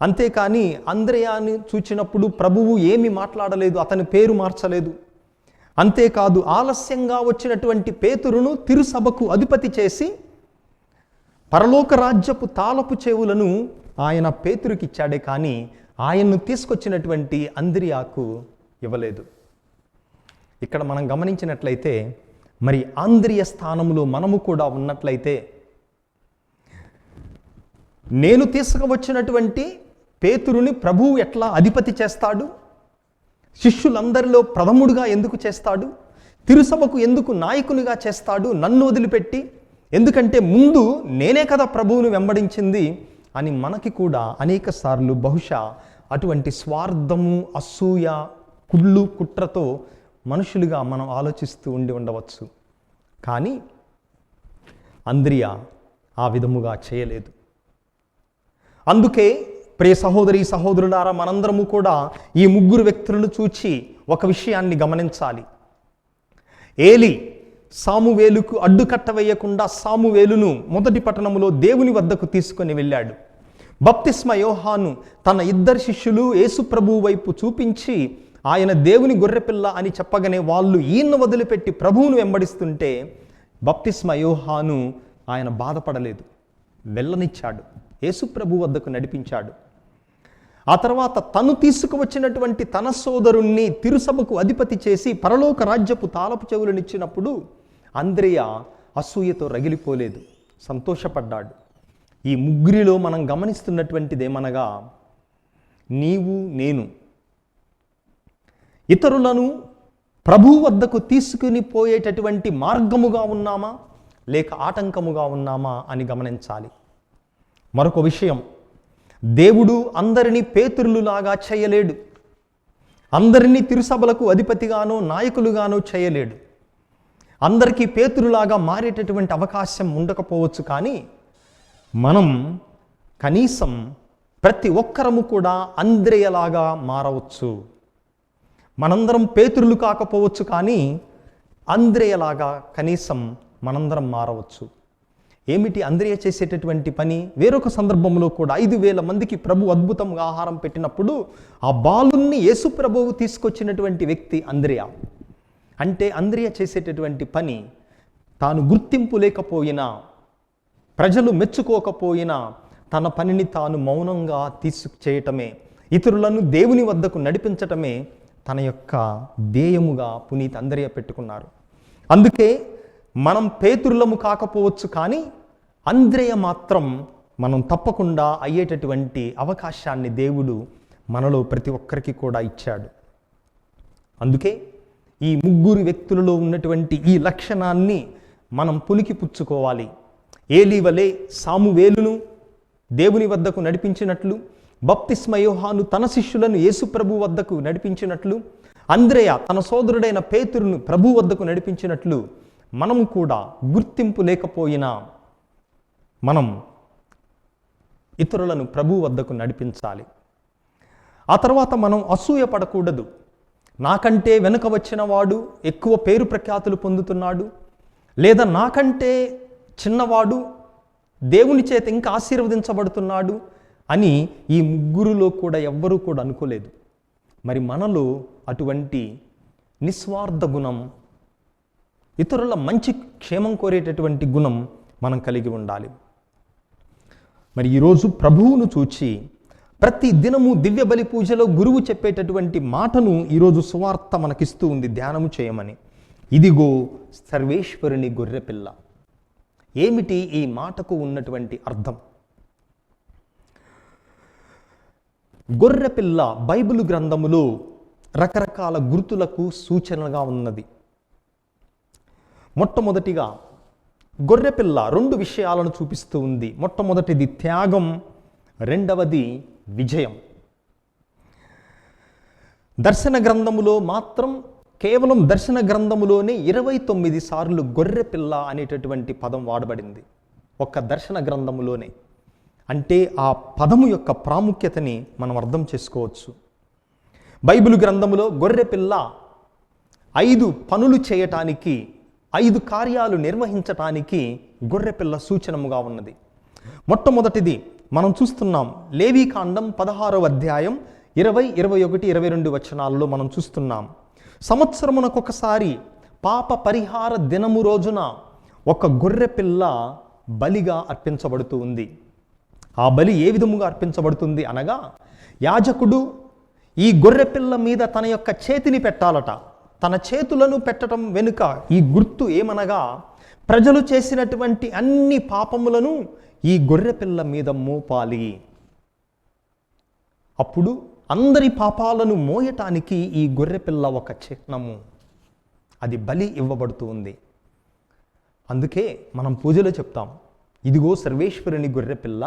అంతేకాని అంద్రయాని చూచినప్పుడు ప్రభువు ఏమి మాట్లాడలేదు, అతని పేరు మార్చలేదు. అంతేకాదు, ఆలస్యంగా వచ్చినటువంటి పేతురును తిరుసభకు అధిపతి చేసి పరలోక రాజ్యపు తాళపు చెవులను ఆయన పేతురుకి ఇచ్చాడే కానీ ఆయన్ను తీసుకొచ్చినటువంటి అంద్రియాకు ఇవ్వలేదు. ఇక్కడ మనం గమనించినట్లయితే, మరి అంద్రియ స్థానంలో మనము కూడా ఉన్నట్లయితే, నేను తీసుకువచ్చినటువంటి పేతురుని ప్రభువు ఎట్లా అధిపతి చేస్తాడు? శిష్యులందరిలో ప్రథముడుగా ఎందుకు చేస్తాడు? తిరుసభకు ఎందుకు నాయకునిగా చేస్తాడు నన్ను వదిలిపెట్టి? ఎందుకంటే ముందు నేనే కదా ప్రభువును వెంబడించింది అని మనకి కూడా అనేక సార్లు బహుశా అటువంటి స్వార్థము, అసూయ, కుళ్ళు, కుట్రతో మనుషులుగా మనం ఆలోచిస్తూ ఉండవచ్చు. కానీ అంద్రియా ఆ విధముగా చేయలేదు. అందుకే ప్రియ సహోదరి సహోదరులారా, మనందరము కూడా ఈ ముగ్గురు వ్యక్తులను చూచి ఒక విషయాన్ని గమనించాలి. ఏలి సామువేలుకు అడ్డుకట్ట వేయకుండా సామువేలును మొదటి పట్టణములో దేవుని వద్దకు తీసుకొని వెళ్ళాడు. బప్తిస్మ యోహాను తన ఇద్దరు శిష్యులు యేసు ప్రభువు వైపు చూపించి ఆయన దేవుని గొర్రెపిల్ల అని చెప్పగానే వాళ్ళు ఈయన్ను వదిలిపెట్టి ప్రభువును వెంబడిస్తుంటే బప్తిస్మ యోహాను ఆయన బాధపడలేదు, వెళ్ళనిచ్చాడు, యేసు ప్రభు వద్దకు నడిపించాడు. ఆ తర్వాత తను తీసుకువచ్చినటువంటి తన సోదరుణ్ణి తిరుసభకు అధిపతి చేసి పరలోక రాజ్యపు తాళపు చెవులనిచ్చినప్పుడు అంద్రియా అసూయతో రగిలిపోలేదు, సంతోషపడ్డాడు. ఈ ముగ్గురిలో మనం గమనిస్తున్నటువంటిదేమనగా, నీవు నేను ఇతరులను ప్రభు వద్దకు తీసుకుని పోయేటటువంటి మార్గముగా ఉన్నామా లేక ఆటంకముగా ఉన్నామా అని గమనించాలి. మరొక విషయం, దేవుడు అందరినీ పేతురులులాగా చేయలేడు, అందరినీ తిరుసభలకు అధిపతిగానో నాయకులుగానో చేయలేడు. అందరికీ పేతురులాగా మారేటటువంటి అవకాశం ఉండకపోవచ్చు. కానీ మనం కనీసం ప్రతి ఒక్కరము కూడా అంద్రియలాగా మారవచ్చు. మనందరం పేతురులు కాకపోవచ్చు, కానీ అంద్రియలాగా కనీసం మనందరం మారవచ్చు. ఏమిటి అంద్రియ చేసేటటువంటి పని? వేరొక సందర్భంలో కూడా 5,000 మందికి ప్రభు అద్భుతంగా ఆహారం పెట్టినప్పుడు ఆ బాలుని యేసు ప్రభువు తీసుకొచ్చినటువంటి వ్యక్తి అంద్రియ. అంటే అంద్రియ చేసేటటువంటి పని, తాను గుర్తింపు లేకపోయినా, ప్రజలు మెచ్చుకోకపోయినా తన పనిని తాను మౌనంగా చేయటమే, ఇతరులను దేవుని వద్దకు నడిపించటమే తన యొక్క ధ్యేయముగా పునీత్ అంద్రియ పెట్టుకున్నారు. అందుకే మనం పేతురులము కాకపోవచ్చు, కానీ అంద్రియ మాత్రం మనం తప్పకుండా అయ్యేటటువంటి అవకాశాన్ని దేవుడు మనలో ప్రతి ఒక్కరికి కూడా ఇచ్చాడు. అందుకే ఈ ముగ్గురు వ్యక్తులలో ఉన్నటువంటి ఈ లక్షణాన్ని మనం పుణికిపుచ్చుకోవాలి. ఏలీవలే సామువేలును దేవుని వద్దకు నడిపించినట్లు, బప్తిస్మ యోహాను తన శిష్యులను యేసుప్రభు వద్దకు నడిపించినట్లు, అంద్రేయ తన సోదరుడైన పేతురును ప్రభు వద్దకు నడిపించినట్లు మనము కూడా గుర్తింపు లేకపోయినా మనం ఇతరులను ప్రభు వద్దకు నడిపించాలి. ఆ తర్వాత మనం అసూయ పడకూడదు. నాకంటే వెనుక వచ్చిన వాడు ఎక్కువ పేరు ప్రఖ్యాతులు పొందుతున్నాడు, లేదా నాకంటే చిన్నవాడు దేవుని చేత ఇంకా ఆశీర్వదించబడుతున్నాడు అని ఈ ముగ్గురులో కూడా ఎవ్వరూ కూడా అనుకోలేదు. మరి మనలో అటువంటి నిస్వార్థ గుణం, ఇతరుల మంచి క్షేమం కోరేటటువంటి గుణం మనం కలిగి ఉండాలి. మరి ఈరోజు ప్రభువును చూచి ప్రతి దినము దివ్య బలి పూజలో గురువు చెప్పేటటువంటి మాటను ఈరోజు సువార్త మనకిస్తూ ఉంది, ధ్యానము చేయమని. ఇదిగో సర్వేశ్వరుని గొర్రెపిల్ల. ఏమిటి ఈ మాటకు ఉన్నటువంటి అర్థం? గొర్రెపిల్ల బైబిలు గ్రంథములో రకరకాల గుర్తులకు సూచనగా ఉన్నది. మొట్టమొదటిగా గొర్రెపిల్ల 2 విషయాలను చూపిస్తూ ఉంది. మొట్టమొదటిది త్యాగం, రెండవది విజయం. దర్శన గ్రంథములో మాత్రం కేవలం దర్శన గ్రంథములోనే 29 సార్లు గొర్రెపిల్ల అనేటటువంటి పదం వాడబడింది, ఒక్క దర్శన గ్రంథములోనే. అంటే ఆ పదము యొక్క ప్రాముఖ్యతని మనం అర్థం చేసుకోవచ్చు. బైబిల్ గ్రంథములో గొర్రెపిల్ల 5 పనులు చేయటానికి, 5 కార్యాలు నిర్వహించటానికి గొర్రెపిల్ల సూచనముగా ఉన్నది. మొట్టమొదటిది మనం చూస్తున్నాం, లేవీకాండం 16వ అధ్యాయం 20, 21, 22 వచనాలలో మనం చూస్తున్నాం. సంవత్సరమునకొకసారి పాప పరిహార దినము రోజున ఒక గొర్రెపిల్ల బలిగా అర్పించబడుతూ ఉంది. ఆ బలి ఏ విధముగా అర్పించబడుతుంది అనగా, యాజకుడు ఈ గొర్రెపిల్ల మీద తన యొక్క చేతిని పెట్టాలట. తన చేతులను పెట్టడం వెనుక ఈ గుర్తు ఏమనగా, ప్రజలు చేసినటువంటి అన్ని పాపములను ఈ గొర్రెపిల్ల మీద మోపాలి. అప్పుడు అందరి పాపాలను మోయటానికి ఈ గొర్రెపిల్ల ఒక చిహ్నము, అది బలి ఇవ్వబడుతూ ఉంది. అందుకే మనం పూజలో చెప్తాం, ఇదిగో సర్వేశ్వరుని గొర్రెపిల్ల,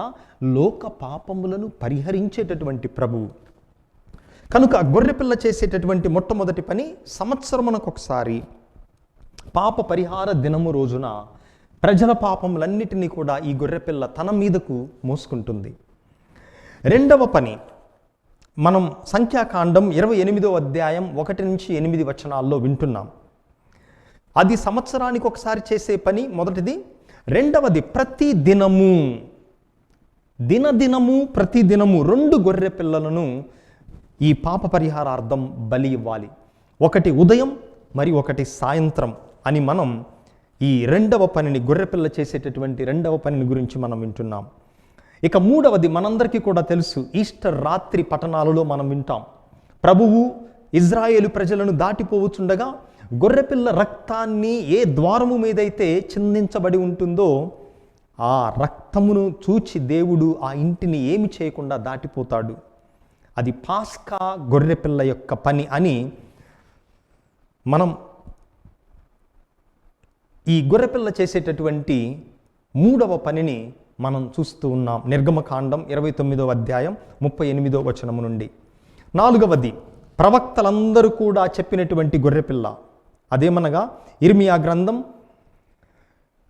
లోక పాపములను పరిహరించేటటువంటి ప్రభువు. కనుక గొర్రెపిల్ల చేసేటటువంటి మొట్టమొదటి పని, సంవత్సరమునకొకసారి పాప పరిహార దినము రోజున ప్రజల పాపములన్నిటినీ కూడా ఈ గొర్రెపిల్ల తన మీదకు మోసుకుంటుంది. రెండవ పని మనం సంఖ్యాకాండం 28వ అధ్యాయం 1 నుంచి 8 వచనాల్లో వింటున్నాం. అది సంవత్సరానికి ఒకసారి చేసే పని మొదటిది. రెండవది ప్రతి దినము, దినదినము ప్రతి దినము 2 గొర్రె పిల్లలను ఈ పాప పరిహారార్థం బలి ఇవ్వాలి. ఒకటి ఉదయం మరి ఒకటి సాయంత్రం అని మనం ఈ రెండవ పనిని, గొర్రెపిల్ల చేసేటటువంటి రెండవ పనిని గురించి మనం వింటున్నాం. ఇక మూడవది మనందరికీ కూడా తెలుసు, ఈస్టర్ రాత్రి పట్టణాలలో మనం వింటాం. ప్రభువు ఇజ్రాయేలు ప్రజలను దాటిపోవచ్చుండగా గొర్రెపిల్ల రక్తాన్ని ఏ ద్వారము మీదైతే చిందించబడి ఉంటుందో ఆ రక్తమును చూచి దేవుడు ఆ ఇంటిని ఏమి చేయకుండా దాటిపోతాడు. అది పాస్కా గొర్రెపిల్ల యొక్క పని అని మనం ఈ గొర్రెపిల్ల చేసేటటువంటి మూడవ పనిని మనం చూస్తూ ఉన్నాం. నిర్గమకాండం 29వ అధ్యాయం 38వ వచనము నుండి. నాలుగవది ప్రవక్తలందరూ కూడా చెప్పినటువంటి గొర్రెపిల్ల, అదేమనగా ఇర్మియా గ్రంథం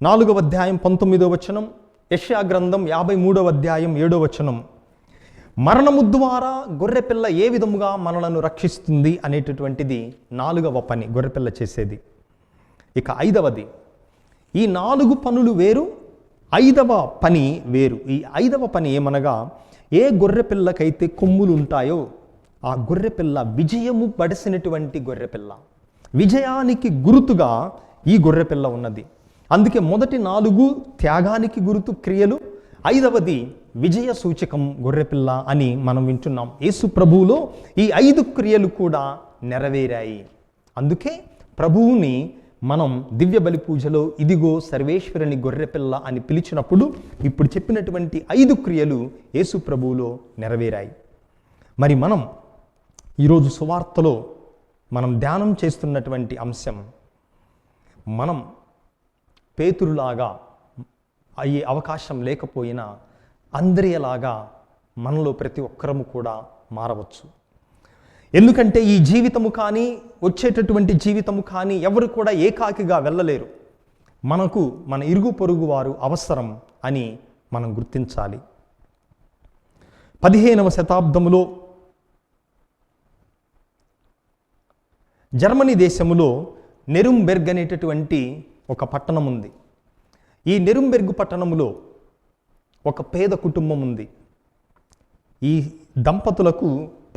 4వ అధ్యాయం 19వ వచనం, యెషయా గ్రంథం 53వ అధ్యాయం 7వ వచనం. మరణము ద్వారా గొర్రెపిల్ల ఏ విధముగా మనలను రక్షిస్తుంది అనేటటువంటిది 4వ పని గొర్రెపిల్ల చేసేది. ఇక 5వది, ఈ 4 పనులు వేరు, 5వ పని వేరు. ఈ 5వ పని ఏమనగా, ఏ గొర్రెపిల్లకైతే కొమ్ములు ఉంటాయో ఆ గొర్రెపిల్ల విజయము పడిసినటువంటి గొర్రెపిల్ల, విజయానికి గుర్తుగా ఈ గొర్రెపిల్ల ఉన్నది. అందుకే మొదటి 4 త్యాగానికి గుర్తు క్రియలు, 5వది విజయ సూచకం గొర్రెపిల్ల అని మనం వింటున్నాం. యేసు ప్రభువులో ఈ 5 క్రియలు కూడా నెరవేరాయి. అందుకే ప్రభువుని మనం దివ్య బలి పూజలో ఇదిగో సర్వేశ్వరుని గొర్రెపిల్ల అని పిలిచినప్పుడు ఇప్పుడు చెప్పినటువంటి 5 క్రియలు యేసు ప్రభువులో నెరవేరాయి. మరి మనం ఈరోజు సువార్తలో మనం ధ్యానం చేస్తున్నటువంటి అంశం, మనం పేతురులాగా అయ్యే అవకాశం లేకపోయినా అంద్రియలాగా మనలో ప్రతి ఒక్కరము కూడా మారవచ్చు. ఎందుకంటే ఈ జీవితము కానీ వచ్చేటటువంటి జీవితము కానీ ఎవరు కూడా ఏకాకిగా వెళ్ళలేరు. మనకు మన ఇరుగు పొరుగు వారు అవసరం అని మనం గుర్తించాలి. 15వ శతాబ్దములో జర్మనీ దేశములో నెరుంబెర్గ్ అనేటటువంటి ఒక పట్టణం ఉంది. ఈ నెరుంబెర్గ్ పట్టణములో ఒక పేద కుటుంబం ఉంది. ఈ దంపతులకు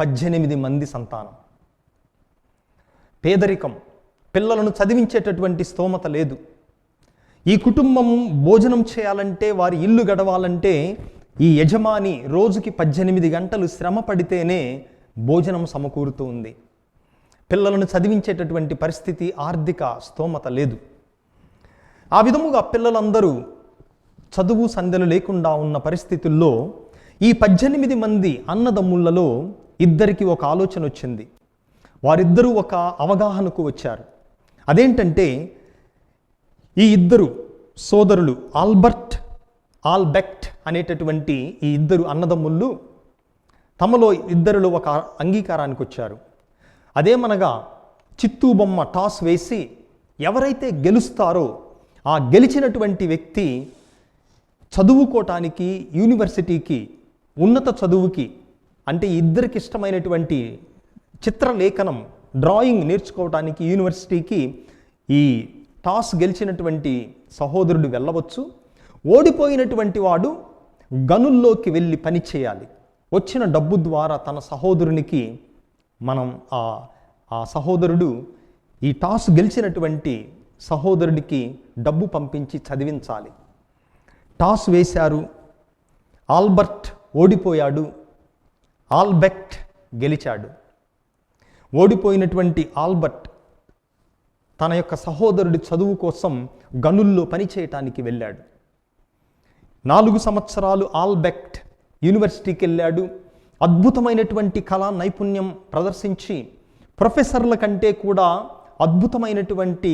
18 మంది సంతానం. పేదరికం, పిల్లలను చదివించేటటువంటి స్తోమత లేదు. ఈ కుటుంబం భోజనం చేయాలంటే, వారి ఇల్లు గడవాలంటే ఈ యజమాని రోజుకి 18 గంటలు శ్రమ పడితేనే భోజనం సమకూరుతూ ఉంది. పిల్లలను చదివించేటటువంటి పరిస్థితి, ఆర్థిక స్తోమత లేదు. ఆ విధముగా పిల్లలందరూ చదువు సంధ్యలు లేకుండా ఉన్న పరిస్థితుల్లో ఈ 18 మంది అన్నదమ్ములలో ఇద్దరికి ఒక ఆలోచన వచ్చింది. వారిద్దరూ ఒక అవగాహనకు వచ్చారు. అదేంటంటే, ఈ ఇద్దరు సోదరులు ఆల్బెక్ట్ అనేటటువంటి ఈ ఇద్దరు అన్నదమ్ముళ్ళు తమలో ఇద్దరిలో ఒక అంగీకారానికి వచ్చారు. అదేమనగా, చిత్తూ బొమ్మ టాస్ వేసి ఎవరైతే గెలుస్తారో ఆ గెలిచినటువంటి వ్యక్తి చదువుకోవటానికి, యూనివర్సిటీకి, ఉన్నత చదువుకి, అంటే ఇద్దరికి ఇష్టమైనటువంటి చిత్రలేఖనం, డ్రాయింగ్ నేర్చుకోవటానికి యూనివర్సిటీకి ఈ టాస్ గెలిచినటువంటి సహోదరుడు వెళ్ళవచ్చు. ఓడిపోయినటువంటి వాడు గనుల్లోకి వెళ్ళి పని చేయాలి. వచ్చిన డబ్బు ద్వారా తన సహోదరునికి ఆ సహోదరుడు ఈ టాస్ గెలిచినటువంటి సహోదరుడికి డబ్బు పంపించి చదివించాలి. టాస్ వేశారు. ఆల్బర్ట్ ఓడిపోయాడు, ఆల్బెక్ట్ గెలిచాడు. ఓడిపోయినటువంటి ఆల్బర్ట్ తన యొక్క సహోదరుడి చదువు కోసం గనుల్లో పనిచేయటానికి వెళ్ళాడు. 4 సంవత్సరాలు ఆల్బెక్ట్ యూనివర్సిటీకి వెళ్ళాడు. అద్భుతమైనటువంటి కళా నైపుణ్యం ప్రదర్శించి ప్రొఫెసర్ల కంటే కూడా అద్భుతమైనటువంటి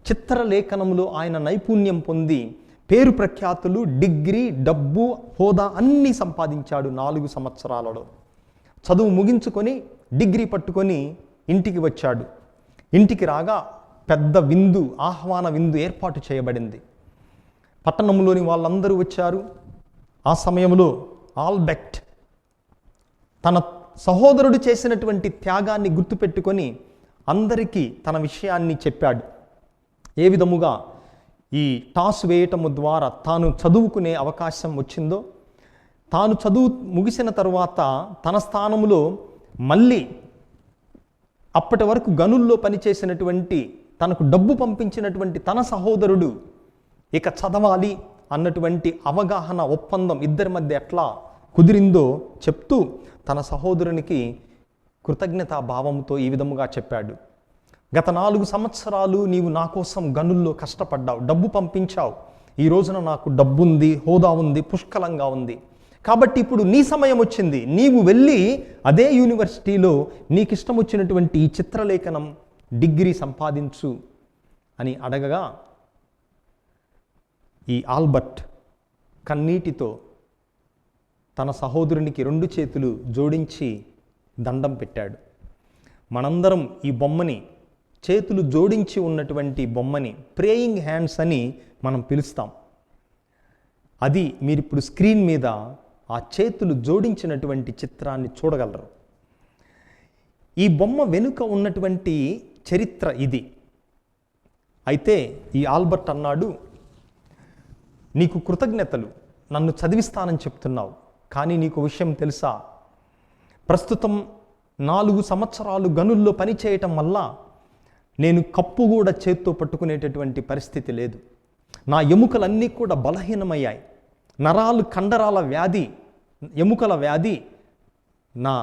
చిత్రలేఖనంలో ఆయన నైపుణ్యం పొంది పేరు ప్రఖ్యాతులు, డిగ్రీ, డబ్బు, హోదా అన్నీ సంపాదించాడు 4 సంవత్సరాలలో. చదువు ముగించుకొని డిగ్రీ పట్టుకొని ఇంటికి వచ్చాడు. ఇంటికి రాగా పెద్ద విందు, ఆహ్వాన విందు ఏర్పాటు చేయబడింది. పట్టణంలోని వాళ్ళందరూ వచ్చారు. ఆ సమయంలో ఆల్బెక్ట్ తన సహోదరుడు చేసినటువంటి త్యాగాన్ని గుర్తుపెట్టుకొని అందరికీ తన విషయాన్ని చెప్పాడు. ఏ విధముగా ఈ టాస్ వేయటము ద్వారా తాను చదువుకునే అవకాశం వచ్చిందో, తాను చదువు ముగిసిన తరువాత తన స్థానంలో మళ్ళీ అప్పటి వరకు గనుల్లో పనిచేసినటువంటి, తనకు డబ్బు పంపించినటువంటి తన సహోదరుడు ఇక చదవాలి అన్నటువంటి అవగాహన, ఒప్పందం ఇద్దరి మధ్య ఎట్లా కుదిరిందో చెప్తూ తన సహోదరునికి కృతజ్ఞతా భావంతో ఈ విధముగా చెప్పాడు. గత 4 సంవత్సరాలు నీవు నా కోసం గనుల్లో కష్టపడ్డావు, డబ్బు పంపించావు. ఈ రోజున నాకు డబ్బుంది, హోదా ఉంది, పుష్కలంగా ఉంది. కాబట్టి ఇప్పుడు నీ సమయం వచ్చింది. నీవు వెళ్ళి అదే యూనివర్సిటీలో నీకు ఇష్టం వచ్చినటువంటి ఈ చిత్రలేఖనం డిగ్రీ సంపాదించు అని అడగగా ఈ ఆల్బర్ట్ కన్నీటితో తన సహోదరునికి 2 చేతులు జోడించి దండం పెట్టాడు. మనందరం ఈ బొమ్మని, చేతులు జోడించి ఉన్నటువంటి బొమ్మని ప్రేయింగ్ హ్యాండ్స్ అని మనం పిలుస్తాం. అది మీరు ఇప్పుడు స్క్రీన్ మీద ఆ చేతులు జోడించినటువంటి చిత్రాన్ని చూడగలరు. ఈ బొమ్మ వెనుక ఉన్నటువంటి చరిత్ర ఇది. అయితే ఈ ఆల్బర్ట్ అన్నాడు, నీకు కృతజ్ఞతలు, నన్ను చదివిస్తానని చెప్తున్నావు, కానీ నీకు విషయం తెలుసా, ప్రస్తుతం 4 సంవత్సరాలు గనుల్లో పనిచేయటం వల్ల నేను కప్పు కూడా చేత్తో పట్టుకునేటటువంటి పరిస్థితి లేదు. నా ఎముకలన్నీ కూడా బలహీనమయ్యాయి. నరాలు, కండరాల వ్యాధి, ఎముకల వ్యాధి నా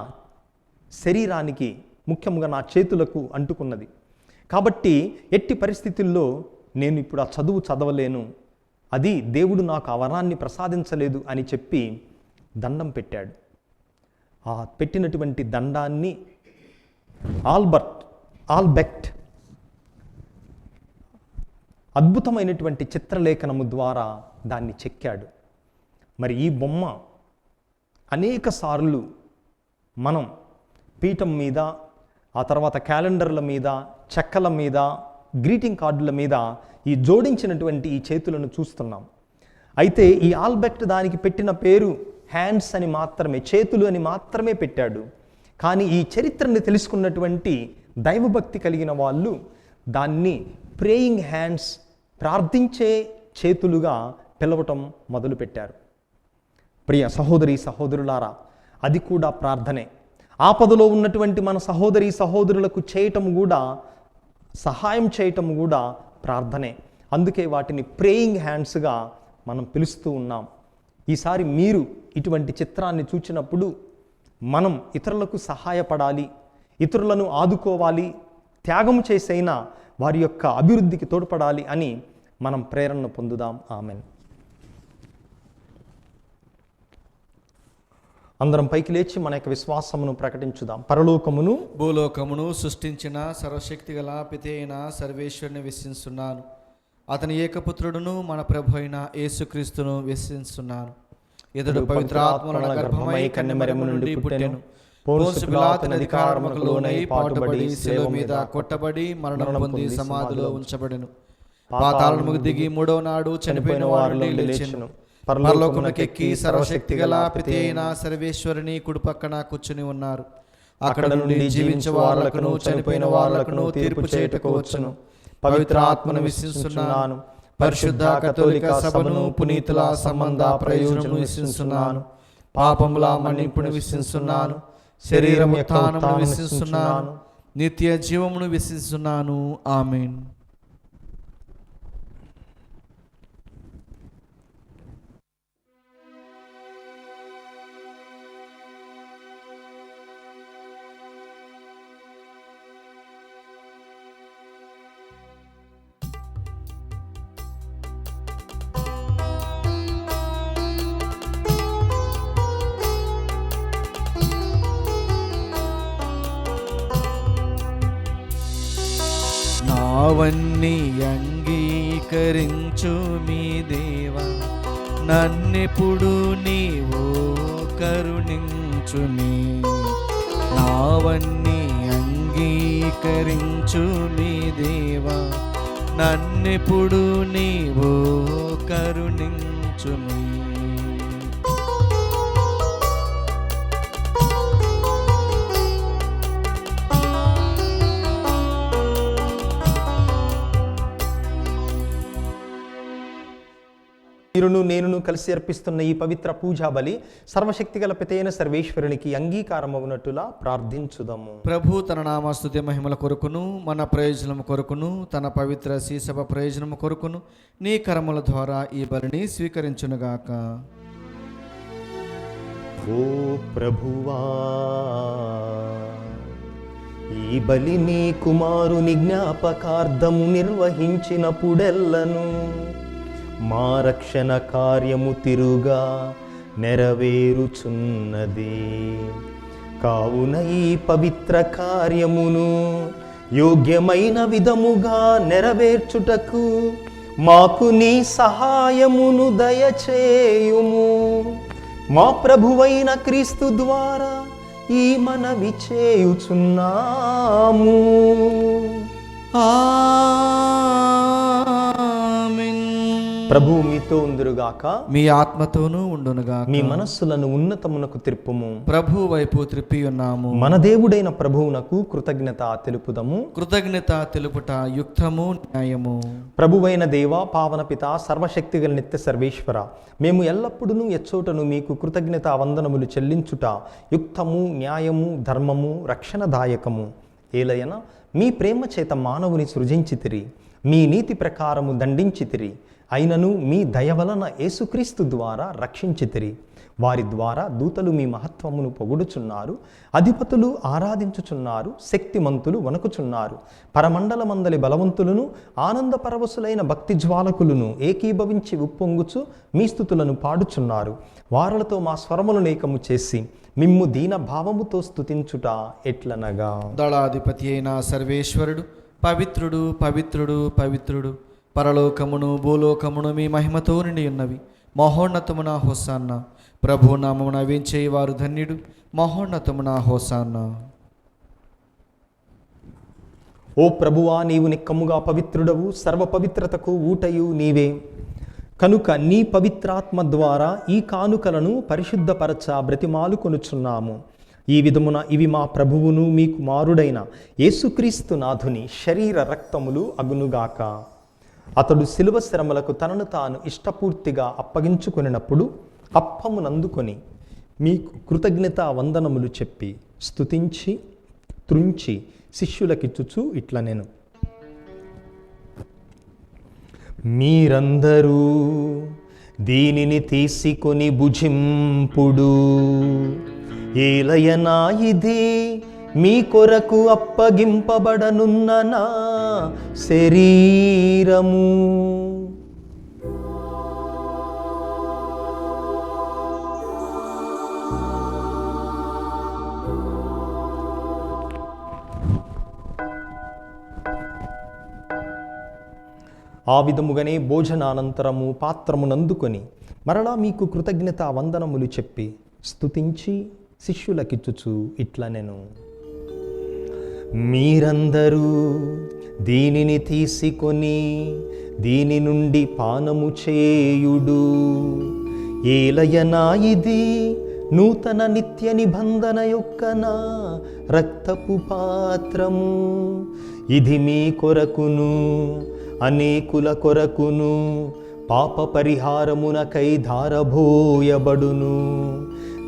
శరీరానికి, ముఖ్యంగా నా చేతులకు అంటుకున్నది. కాబట్టి ఎట్టి పరిస్థితుల్లో నేను ఇప్పుడు ఆ చదువు చదవలేను, అది దేవుడు నాకు ఆ వరాన్ని ప్రసాదించలేదు అని చెప్పి దండం పెట్టాడు. ఆ పెట్టినటువంటి దండాన్ని ఆల్బర్ట్ ఆల్బెక్ట్ అద్భుతమైనటువంటి చిత్రలేఖనము ద్వారా దాన్ని చెక్కాడు. మరి ఈ బొమ్మ అనేక సార్లు మనం పీఠం మీద, ఆ తర్వాత క్యాలెండర్ల మీద, చెక్కల మీద, గ్రీటింగ్ కార్డుల మీద ఈ జోడించినటువంటి ఈ చేతులను చూస్తున్నాం. అయితే ఈ ఆల్బెక్ట్ దానికి పెట్టిన పేరు హ్యాండ్స్ అని మాత్రమే, చేతులు అని మాత్రమే పెట్టాడు. కానీ ఈ చరిత్రని తెలుసుకున్నటువంటి దైవభక్తి కలిగిన వాళ్ళు దాన్ని ప్రేయింగ్ హ్యాండ్స్, ప్రార్థించే చేతులుగా పిలవటం మొదలుపెట్టారు. ప్రియ సహోదరి సహోదరులారా, అది కూడా ప్రార్థనే. ఆపదలో ఉన్నటువంటి మన సహోదరి సహోదరులకు సహాయం చేయటం కూడా ప్రార్థనే. అందుకే వాటిని ప్రేయింగ్ హ్యాండ్స్గా మనం పిలుస్తూ ఉన్నాం. ఈసారి మీరు ఇటువంటి చిత్రాన్ని చూచినప్పుడు మనం ఇతరులకు సహాయపడాలి, ఇతరులను ఆదుకోవాలి, త్యాగం చేసైనా వారి యొక్క అభివృద్ధికి తోడ్పడాలి అని మనం ప్రేరణను పొందుదాం. ఆమెన్. అందరం పైకి లేచి మన యొక్క విశ్వాసమును ప్రకటించుదాం. పరలోకమును భూలోకమును సృష్టించిన సర్వశక్తి గల పితే అయిన సర్వేశ్వరుని విశ్వసిస్తున్నాను. అతని ఏకపుత్రుడును మన ప్రభు అయిన యేసుక్రీస్తును విశ్వసిస్తున్నాను. ఇతడు పవిత్రాత్మల గర్భమై కన్యమరియము నుండి పుట్టెను. పోన్సు పిలాతుని అధికారమునకు లోనై పాటుబడి శిలువ మీద కొట్టబడి మరణం పొంది సమాధిలో ఉంచబడెను. పాతాళముకు దిగి మూడవ నాడు చనిపోయిన వారిలో లేచెను. పరలోకమునకెక్కి సర్వశక్తి గల పితే అయిన సర్వేశ్వరుని కుడిపక్కన కూర్చుని ఉన్నారు. అక్కడ నుండి జీవించే వారులకును చనిపోయిన వారులకును తీర్పు చేయుటకు వచ్చును. పవిత్ర ఆత్మను విశ్వసిస్తున్నాను. పరిశుద్ధ కథోలిక సభను, పునీతుల సంబంధ ప్రయోజనము విశ్వసిస్తున్నాను. పాపముల మన్నింపును విశ్వసిస్తున్నాను. శరీరం ఉత్థానమును విశ్వసిస్తున్నాను. నిత్య జీవమును విశ్వసిస్తున్నాను. ఆమేన్. నావన్నీ అంగీకరించు మీ దేవా, నన్నెప్పుడు నీవు కరుణించుమి. నావన్నీ అంగీకరించు మీ దేవా, నన్నెప్పుడు నీవు కరుణించుమి. మీరును నేనును కలిసి అర్పిస్తున్న ఈ పవిత్ర పూజా బలి సర్వశక్తిగల పితైన సర్వేశ్వరునికి అంగీకారమగునట్టులా ప్రార్థించుదాము. ప్రభు తన నామస్తుతి మహిమల కొరకును, మన ప్రయోజనం కొరకును, తన పవిత్ర శ్రీసభ ప్రయోజనం కొరకును నీ కర్మల ద్వారా ఈ బలిని స్వీకరించునుగాక. ఓ ప్రభువా, ఈ బలి నీ కుమారుని జ్ఞాపకార్థము నిర్వహించినప్పుడెల్లను మా రక్షణ కార్యము తిరుగా నెరవేరుచున్నది. కావున ఈ పవిత్ర కార్యమును యోగ్యమైన విధముగా నెరవేర్చుటకు మాకు నీ సహాయమును దయచేయుము. మా ప్రభువైన క్రీస్తు ద్వారా ఈ మనవి చేయుచున్నాము. ప్రభువు మీతో ఉందురుగాక, మీ ఆత్మతోనూ ఉండునుగాక. మీ మనస్సులను ఉన్నతమునకు త్రిప్పుము. ప్రభు వైపు త్రిప్పి ఉన్నాము. మన దేవుడైన ప్రభువునకు కృతజ్ఞత తెలుపుదము. కృతజ్ఞత తెలుపుట యుక్తము, న్యాయము. ప్రభువైన దేవ, పావన పిత, సర్వశక్తిగల నిత్య సర్వేశ్వర, మేము ఎల్లప్పుడూ ఎచ్చోటను మీకు కృతజ్ఞత వందనములు చెల్లించుట యుక్తము, న్యాయము, ధర్మము, రక్షణదాయకము. ఏలయన మీ ప్రేమ చేత మానవుని సృజించితిరి, మీ నీతి ప్రకారము దండించితిరి, అయినను మీ దయ వలన యేసుక్రీస్తు ద్వారా రక్షించితిరి. వారి ద్వారా దూతలు మీ మహత్వమును పొగుడుచున్నారు, అధిపతులు ఆరాధించుచున్నారు, శక్తిమంతులు వణకుచున్నారు. పరమండలమందలి బలవంతులను ఆనంద పరవశులైన భక్తి జ్వాలకులను ఏకీభవించి ఉప్పొంగుచు మీ స్తుతులను పాడుచున్నారు. వారలతో మా స్వరములను ఏకము చేసి మిమ్ము దీన భావముతో స్తుతించుట ఎట్లనగా. దళాధిపతి అయిన సర్వేశ్వరుడు పవిత్రుడు పవిత్రుడు పవిత్రుడు, పరలోకమును భూలోకమును మీ మహిమతో నిండి ఉన్నవి. మహోన్నతమున హోసాన్న. ప్రభు నామమున వేంచేవారు ధన్యుడు. మహోన్నతమున హోసాన్న. ఓ ప్రభువా, నీవు నిక్కముగా పవిత్రుడవు, సర్వ పవిత్రతకు ఊటయు నీవే. కనుక నీ పవిత్రాత్మ ద్వారా ఈ కానుకలను పరిశుద్ధపరచ బ్రతిమాలు కొనుచున్నాము. ఈ విధమున ఇవి మా ప్రభువును మీ కుమారుడైన యేసుక్రీస్తు నాథుని శరీర రక్తములు అగునుగాక. అతడు శిలువ శ్రమలకు తనను తాను ఇష్టపూర్తిగా అప్పగించుకొనినప్పుడు అప్పమునందుకొని మీకు కృతజ్ఞతా వందనములు చెప్పి స్తుతించి త్రుంచి శిష్యులకిచ్చుచు ఇట్లనెను. మీరందరూ దీనిని తీసుకొని భుజింపుడు. ఏలయనా ఇది మీ కొరకు అప్పగింపబడనున్న నా శరీరము. ఆ విధముగానే భోజనానంతరము పాత్రమునందుకొని మరలా మీకు కృతజ్ఞతా వందనములు చెప్పి స్తుతించి శిష్యులకిచ్చుచు ఇట్లనెను. మీరందరూ దీనిని తీసుకొని దీని నుండి పానము చేయుడు. ఏలయనా ఇది నూతన నిత్య నిబంధన యొక్క నా రక్తపు పాత్రము. ఇది మీ కొరకును అనేకుల కొరకును పాప పరిహారమునకై ధారబోయబడును.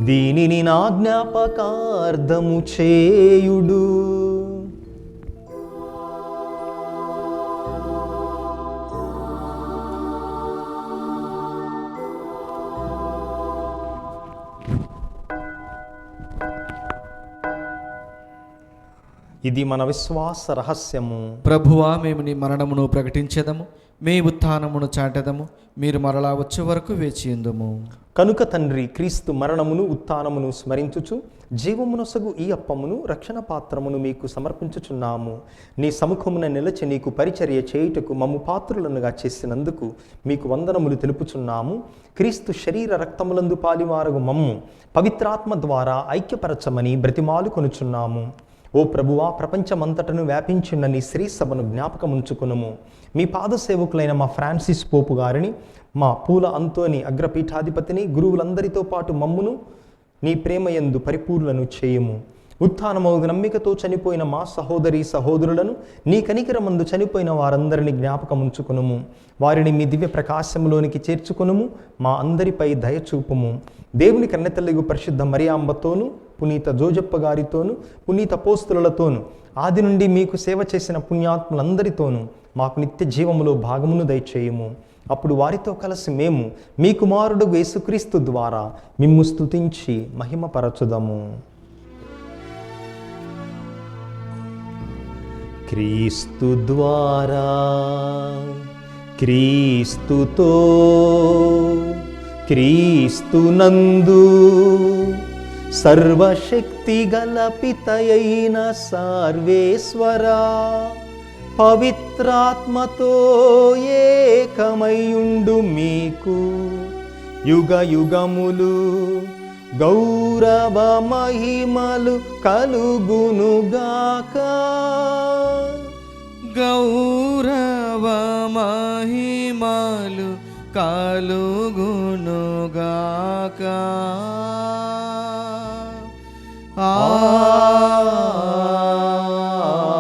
దీనిని నా జ్ఞాపకార్థము చేయుడు. ఇది మన విశ్వాస రహస్యము. ప్రభువా, మేము నీ మరణమును ప్రకటించెదము, మీ ఉత్థానమును చాటెదము, మీరు మరలా వచ్చే వరకు వేచియుందుము. కనుక తండ్రి, క్రీస్తు మరణమును ఉత్థానమును స్మరించుచు జీవమునొసగు ఈ అప్పమును రక్షణ పాత్రమును మీకు సమర్పించుచున్నాము. నీ సముఖమున నిలచి నీకు పరిచర్య చేయుటకు మమ్ము పాత్రులనుగా చేసినందుకు మీకు వందనములు తెలుపుచున్నాము. క్రీస్తు శరీర రక్తములందు పాలివారగు మమ్ము పవిత్రాత్మ ద్వారా ఐక్యపరచమని బ్రతిమాలు కొనుచున్నాము. ఓ ప్రభువా, ప్రపంచమంతటను వ్యాపించిన నీ శ్రీ సభను జ్ఞాపకముంచుకునుము. మీ పాద సేవకులైన మా ఫ్రాన్సిస్ పోపు గారిని, మా పూల అంతోని అగ్రపీఠాధిపతిని, గురువులందరితో పాటు మమ్మును నీ ప్రేమయందు పరిపూర్ణను చేయుము. ఉత్థానమగు నమ్మికతో చనిపోయిన మా సహోదరి సహోదరులను, నీ కనికరమందు చనిపోయిన వారందరినీ జ్ఞాపకముంచుకునుము. వారిని మీ దివ్య ప్రకాశంలోనికి చేర్చుకునుము. మా అందరిపై దయచూపుము. దేవుని కన్నెతల్లిగు పరిశుద్ధ మరియాంబతోను, పునీత జోజప్ప గారితోను, పునీత అపోస్తలులతోను, ఆది నుండి మీకు సేవ చేసిన పుణ్యాత్ములందరితోనూ మాకు నిత్య జీవములో భాగమును దయచేయము. అప్పుడు వారితో కలిసి మేము మీ కుమారుడు యేసుక్రీస్తు ద్వారా మిమ్ము స్తుతించి మహిమపరచుదము. క్రీస్తు ద్వారా, క్రీస్తుతో, క్రీస్తునందు సర్వశక్తి గల పితయైన సర్వేశ్వరా, పవిత్రాత్మతో ఏకమయుండు మీకు యుగ యుగములు గౌరవ మహిమలు కలుగునుగాక. గౌరవ మహిమలు కలుగునుగాక.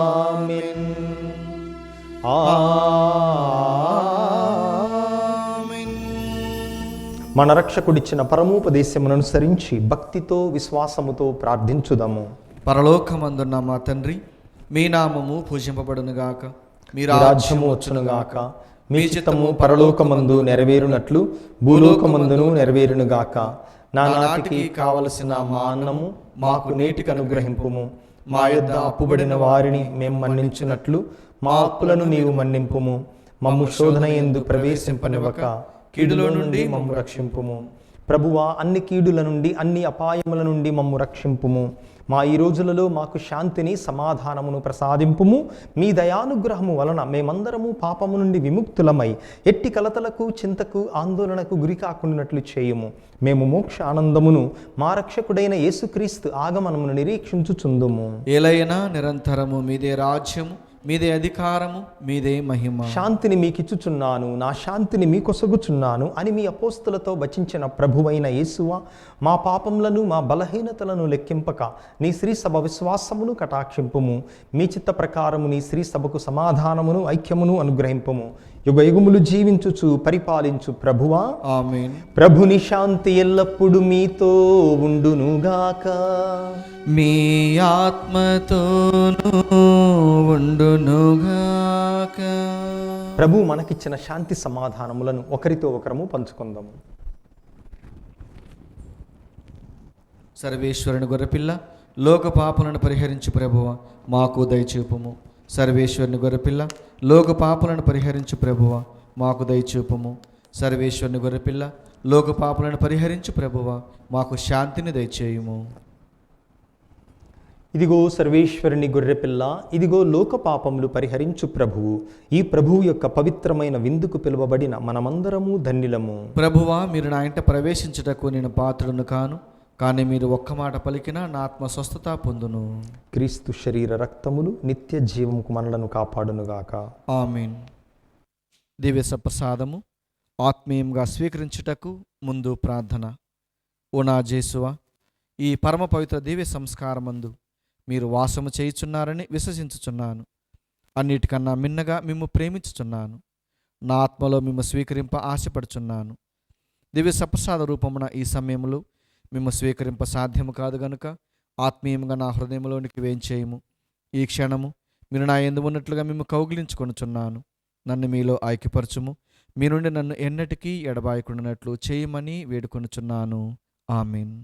ఆమేన్. ఆమేన్. మన రక్షకుడిచ్చిన పరమోపదేశమును అనుసరించి భక్తితో విశ్వాసముతో ప్రార్థించుదాము. పరలోకమందున్న మా తండ్రి, మీ నామము పూజింపబడునుగాక, మీ రాజ్యము వచ్చునుగాక, మీ చిత్తము పరలోకమందు నెరవేరునట్లు భూలోకమందును నెరవేరునుగాక. నానాటికి కావలసిన మా అన్నము మాకు నేటికి అనుగ్రహింపుము. మా యొద్ద అప్పుబడిన వారిని మేము మన్నించినట్లు మా అప్పులను నీవు మన్నింపుము. మమ్ము శోధన యందు ప్రవేశింపనివ్వక కీడులో నుండి మమ్ము రక్షింపుము. ప్రభువా, అన్ని కీడుల నుండి అన్ని అపాయముల నుండి మమ్ము రక్షింపుము. మా ఈ రోజులలో మాకు శాంతిని సమాధానమును ప్రసాదింపుము. మీ దయానుగ్రహము వలన మేమందరము పాపము నుండి విముక్తులమై ఎట్టి కలతలకు చింతకు ఆందోళనకు గురి కాకుండాట్లు చేయుము. మేము మోక్ష ఆనందమును మా రక్షకుడైన యేసుక్రీస్తు ఆగమనమును నిరీక్షించుచుందుము. ఏలైనా నిరంతరము మీదే రాజ్యము, మీదే అధికారము, మీదే మహిమ. శాంతిని మీకిచ్చుచున్నాను, నా శాంతిని మీకొసగుచున్నాను అని మీ అపోస్తులతో వచించిన ప్రభువైన యేసువా, మా పాపములను మా బలహీనతలను లెక్కింపక నీ శ్రీ సభ విశ్వాసమును కటాక్షింపుము. మీ చిత్త ప్రకారము నీ శ్రీ సభకు సమాధానమును ఐక్యమును అనుగ్రహింపుము. యుగయుగములు జీవించుచు పరిపాలించు ప్రభువా, ఆమేన్. ప్రభుని శాంతి ఎల్లప్పుడు మీతో ఉండునుగాక. మీ ఆత్మతోనూ ఉండునుగాక. ప్రభు మనకిచ్చిన శాంతి సమాధానములను ఒకరితో ఒకరము పంచుకుందాము. సర్వేశ్వరుని గొర్రెపిల్ల, లోక పాపలను పరిహరించు ప్రభువ, మాకు దయచూపుము. సర్వేశ్వరుని గొర్రెపిల్ల, లోక పాపలను పరిహరించు ప్రభువ, మాకు దయచూపుము. సర్వేశ్వరుని గొర్రెపిల్ల, లోక పాపలను పరిహరించు ప్రభువ, మాకు శాంతిని దయచేయుము. ఇదిగో సర్వేశ్వరుని గొర్రెపిల్ల, ఇదిగో లోక పాపములు పరిహరించు ప్రభువు. ఈ ప్రభువు యొక్క పవిత్రమైన విందుకు పిలువబడిన మనమందరము ధన్యులము. ప్రభువా, మీరు నా ఇంట ప్రవేశించుటకు నేను పాత్రుడును కాను, కానీ మీరు ఒక్క మాట పలికినా నా ఆత్మ స్వస్థత పొందును. క్రీస్తు శరీర రక్తములు నిత్య జీవముకు మనలను కాపాడునుగాక. ఆమేన్. దివ్య సప్రసాదము ఆత్మీయంగా స్వీకరించుటకు ముందు ప్రార్థన. ఓ నా జేసువా, ఈ పరమ పవిత్ర దివ్య సంస్కారమందు మీరు వాసము చేయుచున్నారని విశ్వసించుచున్నాను. అన్నిటికన్నా మిన్నగా మిమ్ము ప్రేమించుచున్నాను. నా ఆత్మలో మిమ్ము స్వీకరింప ఆశపడుచున్నాను. దివ్య సప్రసాద రూపమున ఈ సమయంలో మిమ్ము స్వీకరింప సాధ్యము కాదు గనుక ఆత్మీయంగా నా హృదయంలోనికి వేంచేయము. ఈ క్షణము మీరు నా యందు ఉన్నట్లుగా మిమ్ము కౌగిలించుకొనుచున్నాను. నన్ను మీలో ఐక్యపరచుము. మీ నుండి నన్ను ఎన్నటికీ ఎడబాయకుండానట్లు చేయమని వేడుకొనుచున్నాను. ఆమేన్.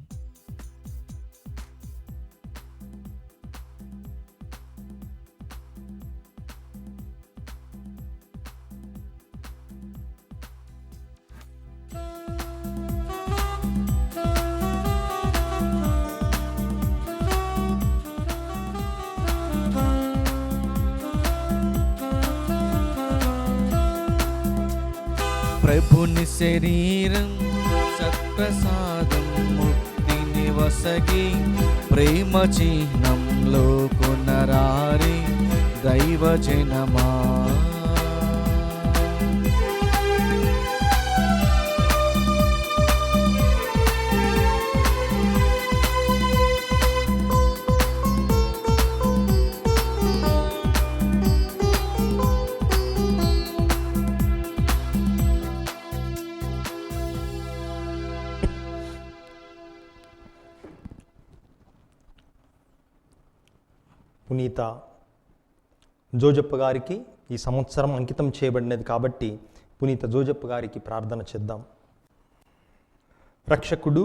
ప్రభుని శరీరం సత్ప్రసాదం ముక్తిని వసగి ప్రేమ చిహ్నంలో కొనరారి దైవజనమా. పునీత జోజప్ప గారికి ఈ సంవత్సరం అంకితం చేయబడినది కాబట్టి పునీత జోజప్ప గారికి ప్రార్థన చేద్దాం. రక్షకుడు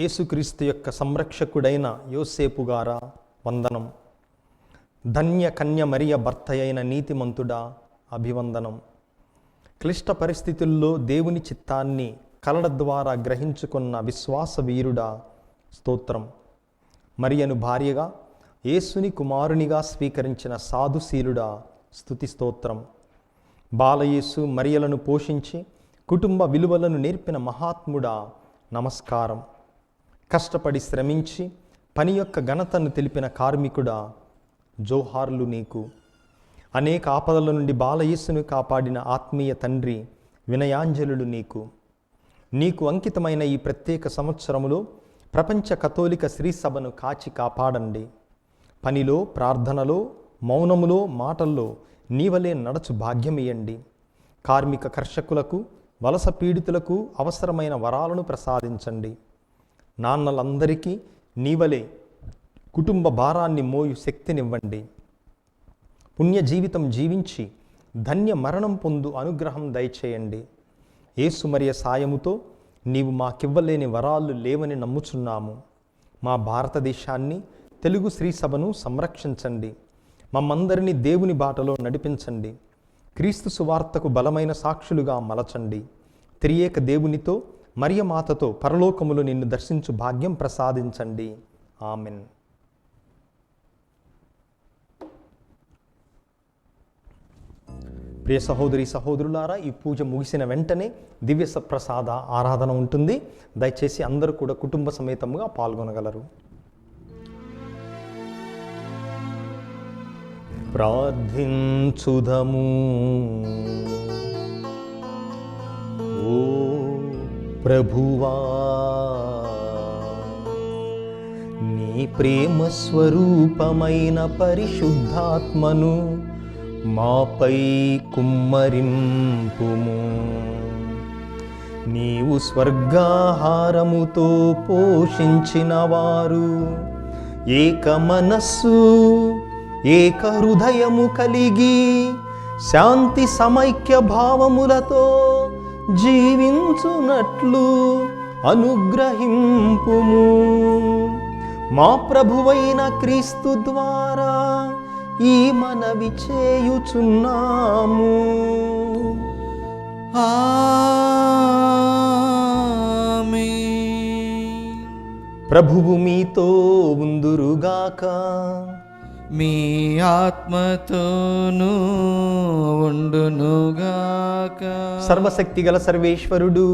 యేసుక్రీస్తు యొక్క సంరక్షకుడైన యోసేపు గారా వందనం. ధన్య కన్య మరియ భర్త అయిన నీతిమంతుడా అభివందనం. క్లిష్ట పరిస్థితుల్లో దేవుని చిత్తాన్ని కలడ ద్వారా గ్రహించుకున్న విశ్వాస వీరుడా స్తోత్రం. మరియను భార్యగా యేసుని కుమారునిగా స్వీకరించిన సాధుశీలుడా స్తుతి స్తోత్రం. బాలయేసు మరియలను పోషించి కుటుంబ విలువలను నేర్పిన మహాత్ముడా నమస్కారం. కష్టపడి శ్రమించి పని యొక్క ఘనతను తెలిపిన కార్మికుడా జోహార్లు నీకు. అనేక ఆపదల నుండి బాలయేసును కాపాడిన ఆత్మీయ తండ్రి వినయాంజలులు నీకు. నీకు అంకితమైన ఈ ప్రత్యేక సంవత్సరములో ప్రపంచ కథోలిక శ్రీసభను కాచి కాపాడండి. పనిలో, ప్రార్థనలో, మౌనములో, మాటల్లో నీవలే నడచు భాగ్యమియండి. కార్మిక కర్షకులకు, వలస పీడితులకు అవసరమైన వరాలను ప్రసాదించండి. నాన్నలందరికీ నీవలే కుటుంబ భారాన్ని మోయు శక్తినివ్వండి. పుణ్య జీవితం జీవించి ధన్య మరణం పొందు అనుగ్రహం దయచేయండి. యేసు మరియ సాయముతో నీవు మాకివ్వలేని వరాలు లేవని నమ్ముచున్నాము. మా భారతదేశాన్ని, తెలుగు శ్రీ సభను సంరక్షించండి. మమ్మందరినీ దేవుని బాటలో నడిపించండి. క్రీస్తు సువార్తకు బలమైన సాక్షులుగా మలచండి. త్రియేక దేవునితో, మరియమాతతో పరలోకములో నిన్ను దర్శించు భాగ్యం ప్రసాదించండి. ఆమెన్. ప్రియ సహోదరి సహోదరులారా, ఈ పూజ ముగిసిన వెంటనే దివ్య ప్రసాద ఆరాధన ఉంటుంది. దయచేసి అందరూ కూడా కుటుంబ సమేతంగా పాల్గొనగలరు. ప్రార్థించుదము. ఓ ప్రభువా, నీ ప్రేమ స్వరూపమైన పరిశుద్ధాత్మను మాపై కుమ్మరింపుము. నీవు స్వర్గాహారముతో పోషించిన వారు ఏక మనస్సు, ఏక హృదయము కలిగి శాంతి సమైక్య భావములతో జీవించునట్లు అనుగ్రహింపుము. మా ప్రభువైన క్రీస్తు ద్వారా ఈ మనవి చేయుచున్నాము. ఆమేన్. ప్రభువు మీతో ఉందురుగాక. మీ ఆత్మతోనూ ఉండునుగాక. సర్వశక్తి గల సర్వేశ్వరుడు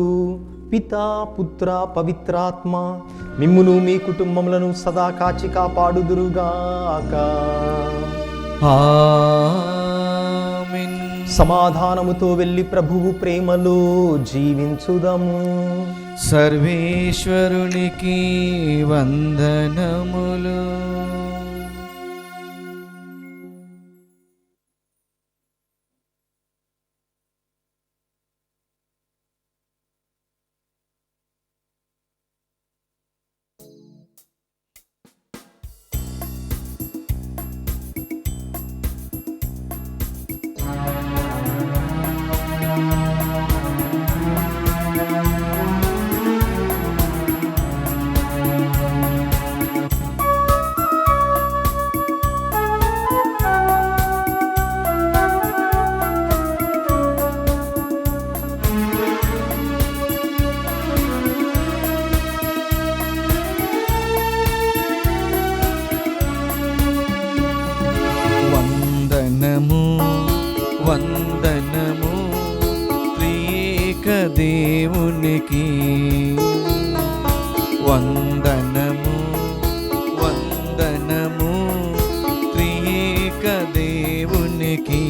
పితా, పుత్ర, పవిత్రాత్మ మిమ్మును మీ కుటుంబములను సదా కాచి కాపాడుదురుగాక. ఆమేన్. సమాధానముతో వెళ్ళి ప్రభువు ప్రేమలో జీవించుదము. సర్వేశ్వరునికి వందనములు. వందనము వందనము త్రియేక దేవునికి. వందనము వందనము త్రియేక దేవునికి.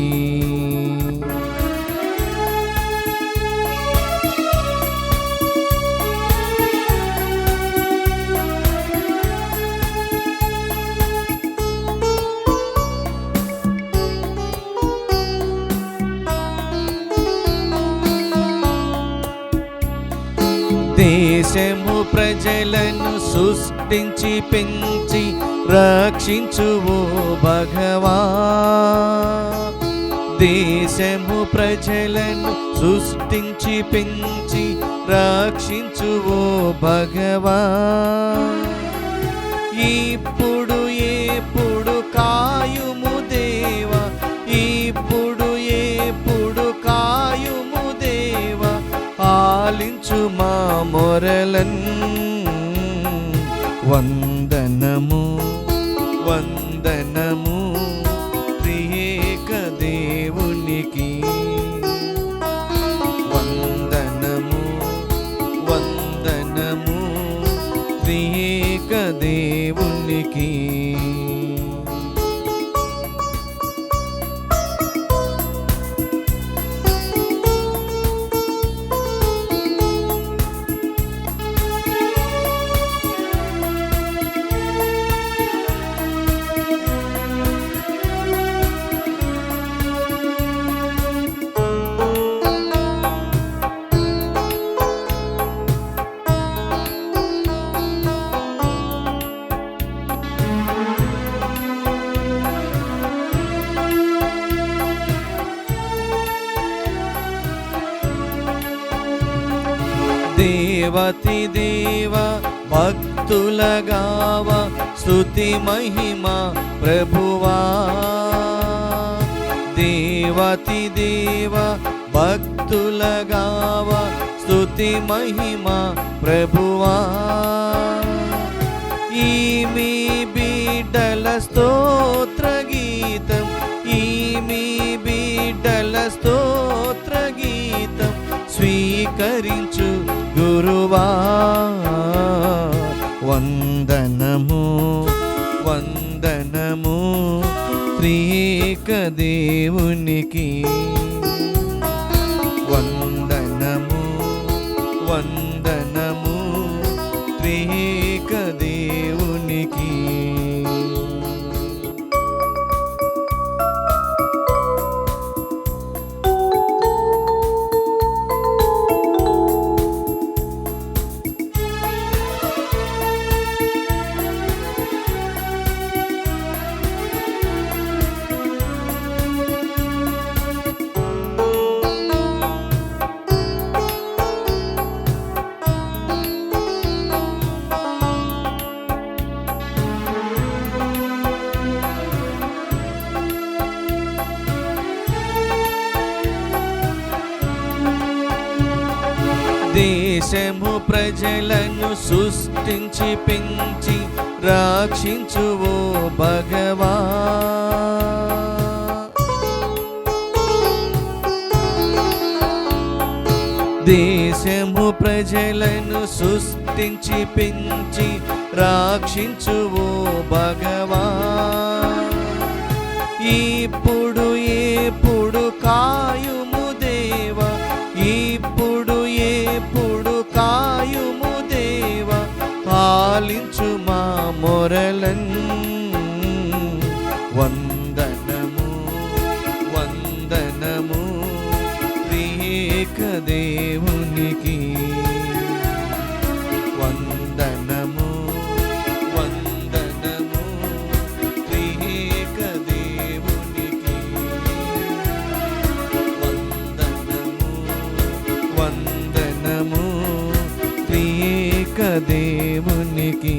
దేశము ప్రజలను సృష్టించి పెంచి రక్షించువు భగవా. దేశము ప్రజలను సృష్టించి పెంచి రక్షించువు భగవా. ఇప్పుడు ఎప్పుడు కాయుము దేవా, ఇప్పుడు ఎప్పుడు కాయుము దేవా. ఆలించు మా మొరలన్. వందనము వందనము త్రియేక దేవునికి. వందనము వందనము త్రియేక దేవునికి. దేవతి దేవ భక్తుల గావ స్తుతి మహిమ ప్రభువా. దేవతి దేవ భక్తుల గావ స్తుతి మహిమ ప్రభువా. ఈ మీ బిడ్డల స్తోత్ర గీతం, ఈ మీ బిడ్డల స్తోత్ర గీతం స్వీకరించు గురువా. వందనము వందనము త్రియేక దేవునికి. వందనము వందనము త్రియేక దేవునికి. దేశము ప్రజలను సృష్టించి పెంచి రక్షించువో భగవా. దేశము ప్రజలను సృష్టించి పెంచి రక్షించువో భగవా. ఇప్పుడు ఎప్పుడు కాయుము దేవా, ఇప్పుడు ఎప్పుడు కాయుము దేవా, పాలించు మా మొరలన్. వందనము వందనము త్రియేక దేవునికి. వందనము వందనము త్రియేక దేవునికి. వందనము వందనము త్రియేక దేవునికి.